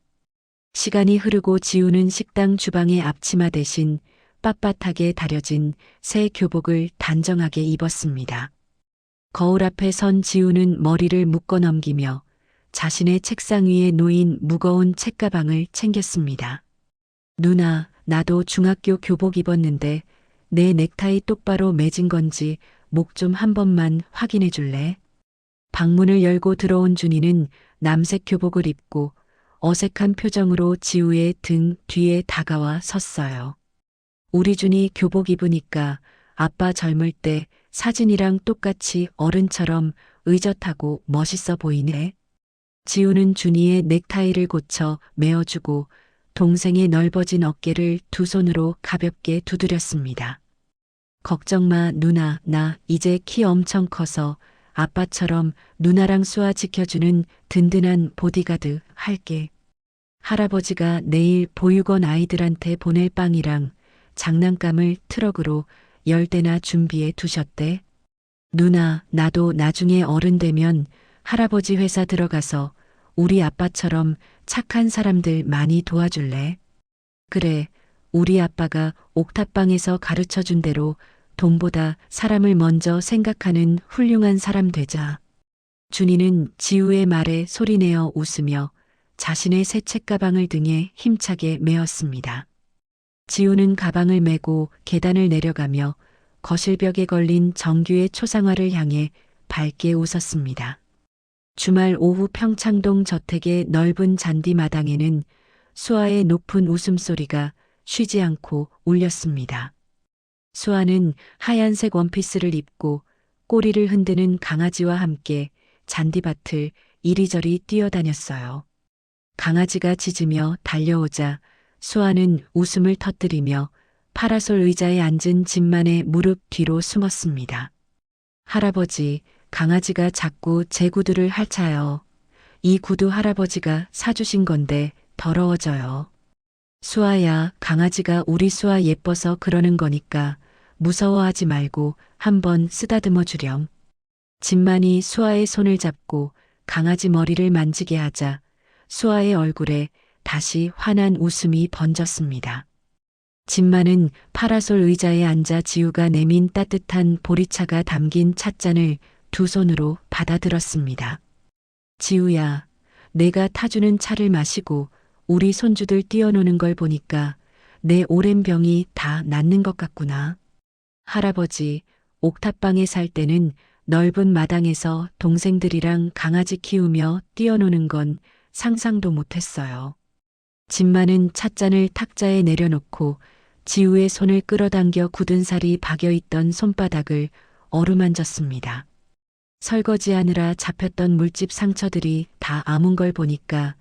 Speaker 1: 시간이 흐르고 지우는 식당 주방의 앞치마 대신 빳빳하게 다려진 새 교복을 단정하게 입었습니다. 거울 앞에 선 지우는 머리를 묶어 넘기며 자신의 책상 위에 놓인 무거운 책가방을 챙겼습니다. 누나, 나도 중학교 교복 입었는데 내 넥타이 똑바로 매진 건지 목 좀 한 번만 확인해 줄래? 방문을 열고 들어온 준이는 남색 교복을 입고 어색한 표정으로 지우의 등 뒤에 다가와 섰어요. 우리 준이 교복 입으니까 아빠 젊을 때 사진이랑 똑같이 어른처럼 의젓하고 멋있어 보이네. 지우는 준이의 넥타이를 고쳐 메어주고 동생의 넓어진 어깨를 두 손으로 가볍게 두드렸습니다. 걱정 마, 누나. 나 이제 키 엄청 커서 아빠처럼 누나랑 수아 지켜주는 든든한 보디가드 할게. 할아버지가 내일 보육원 아이들한테 보낼 빵이랑 장난감을 트럭으로 10대나 준비해 두셨대. 누나, 나도 나중에 어른 되면 할아버지 회사 들어가서 우리 아빠처럼 착한 사람들 많이 도와줄래? 그래, 우리 아빠가 옥탑방에서 가르쳐 준 대로 돈보다 사람을 먼저 생각하는 훌륭한 사람 되자. 준이는 지우의 말에 소리내어 웃으며 자신의 새 책가방을 등에 힘차게 메었습니다. 지우는 가방을 메고 계단을 내려가며 거실벽에 걸린 정규의 초상화를 향해 밝게 웃었습니다. 주말 오후 평창동 저택의 넓은 잔디 마당에는 수아의 높은 웃음소리가 쉬지 않고 울렸습니다. 수아는 하얀색 원피스를 입고 꼬리를 흔드는 강아지와 함께 잔디밭을 이리저리 뛰어다녔어요. 강아지가 짖으며 달려오자 수아는 웃음을 터뜨리며 파라솔 의자에 앉은 집만의 무릎 뒤로 숨었습니다. 할아버지, 강아지가 자꾸 제 구두를 핥아요. 이 구두 할아버지가 사주신 건데 더러워져요. 수아야, 강아지가 우리 수아 예뻐서 그러는 거니까 무서워하지 말고 한번 쓰다듬어 주렴. 집만이 수아의 손을 잡고 강아지 머리를 만지게 하자 수아의 얼굴에 다시 환한 웃음이 번졌습니다. 집만은 파라솔 의자에 앉아 지우가 내민 따뜻한 보리차가 담긴 찻잔을 두 손으로 받아들었습니다. 지우야, 내가 타주는 차를 마시고 우리 손주들 뛰어노는 걸 보니까 내 오랜 병이 다 낫는 것 같구나. 할아버지, 옥탑방에 살 때는 넓은 마당에서 동생들이랑 강아지 키우며 뛰어노는 건 상상도 못했어요. 집만은 찻잔을 탁자에 내려놓고 지우의 손을 끌어당겨 굳은 살이 박여있던 손바닥을 어루만졌습니다. 설거지하느라 잡혔던 물집 상처들이 다 아문 걸 보니까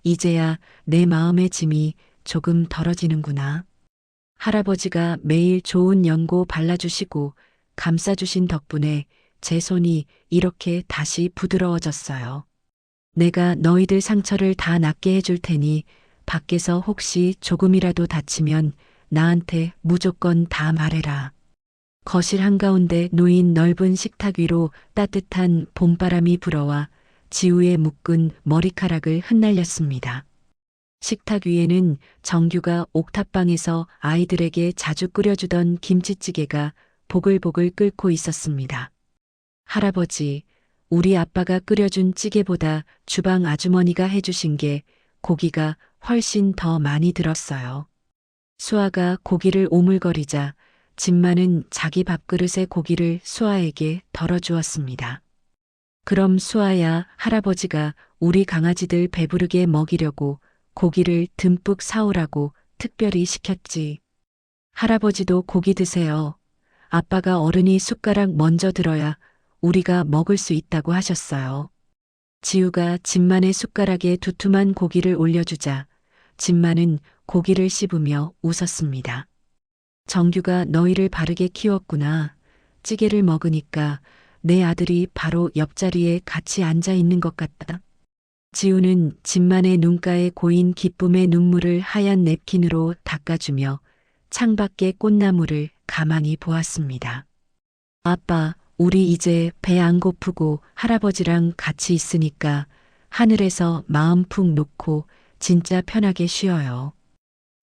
Speaker 1: 이제야 내 마음의 짐이 조금 덜어지는구나. 할아버지가 매일 좋은 연고 발라주시고 감싸주신 덕분에 제 손이 이렇게 다시 부드러워졌어요. 내가 너희들 상처를 다 낫게 해줄 테니 밖에서 혹시 조금이라도 다치면 나한테 무조건 다 말해라. 거실 한가운데 놓인 넓은 식탁 위로 따뜻한 봄바람이 불어와 지우의 묶은 머리카락을 흩날렸습니다. 식탁 위에는 정규가 옥탑방에서 아이들에게 자주 끓여주던 김치찌개가 보글보글 끓고 있었습니다. 할아버지, 우리 아빠가 끓여준 찌개보다 주방 아주머니가 해주신 게 고기가 훨씬 더 많이 들었어요. 수아가 고기를 오물거리자 집만은 자기 밥그릇에 고기를 수아에게 덜어주었습니다. 그럼 수아야, 할아버지가 우리 강아지들 배부르게 먹이려고 고기를 듬뿍 사오라고 특별히 시켰지. 할아버지도 고기 드세요. 아빠가 어른이 숟가락 먼저 들어야 우리가 먹을 수 있다고 하셨어요. 지우가 집만의 숟가락에 두툼한 고기를 올려주자 집만은 고기를 씹으며 웃었습니다. 정규가 너희를 바르게 키웠구나. 찌개를 먹으니까 내 아들이 바로 옆자리에 같이 앉아 있는 것 같다. 지우는 집만의 눈가에 고인 기쁨의 눈물을 하얀 냅킨으로 닦아주며 창밖의 꽃나무를 가만히 보았습니다. 아빠, 우리 이제 배 안 고프고 할아버지랑 같이 있으니까 하늘에서 마음 푹 놓고 진짜 편하게 쉬어요.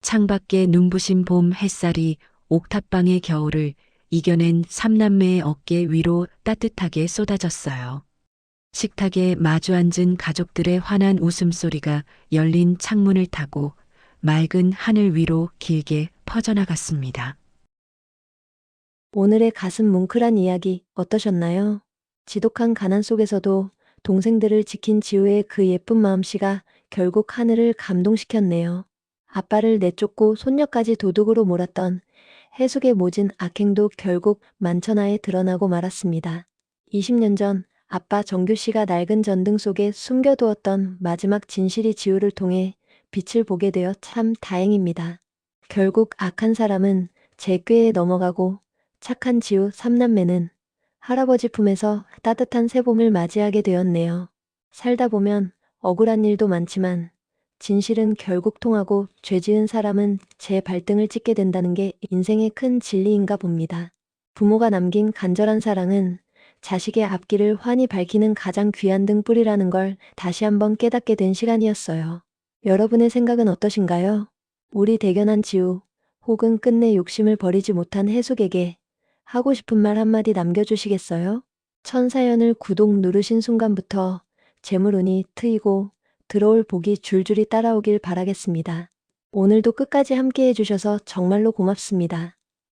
Speaker 1: 창밖에 눈부신 봄 햇살이 옥탑방의 겨울을 이겨낸 삼남매의 어깨 위로 따뜻하게 쏟아졌어요. 식탁에 마주 앉은 가족들의 환한 웃음소리가 열린 창문을 타고 맑은 하늘 위로 길게 퍼져나갔습니다.
Speaker 2: 오늘의 가슴 뭉클한 이야기 어떠셨나요? 지독한 가난 속에서도 동생들을 지킨 지우의 그 예쁜 마음씨가 결국 하늘을 감동시켰네요. 아빠를 내쫓고 손녀까지 도둑으로 몰았던 해숙의 모진 악행도 결국 만천하에 드러나고 말았습니다. 20년 전 아빠 정규 씨가 낡은 전등 속에 숨겨두었던 마지막 진실이 지우를 통해 빛을 보게 되어 참 다행입니다. 결국 악한 사람은 제 꾀에 넘어가고 착한 지우 삼남매는 할아버지 품에서 따뜻한 새봄을 맞이하게 되었네요. 살다 보면 억울한 일도 많지만 진실은 결국 통하고 죄 지은 사람은 제 발등을 찍게 된다는 게 인생의 큰 진리인가 봅니다. 부모가 남긴 간절한 사랑은 자식의 앞길을 환히 밝히는 가장 귀한 등불이라는 걸 다시 한번 깨닫게 된 시간이었어요. 여러분의 생각은 어떠신가요? 우리 대견한 지우, 혹은 끝내 욕심을 버리지 못한 해숙에게 하고 싶은 말 한마디 남겨주시겠어요? 천사연을 구독 누르신 순간부터 재물운이 트이고 들어올 복이 줄줄이 따라오길 바라겠습니다. 오늘도 끝까지 함께 해주셔서 정말로 고맙습니다.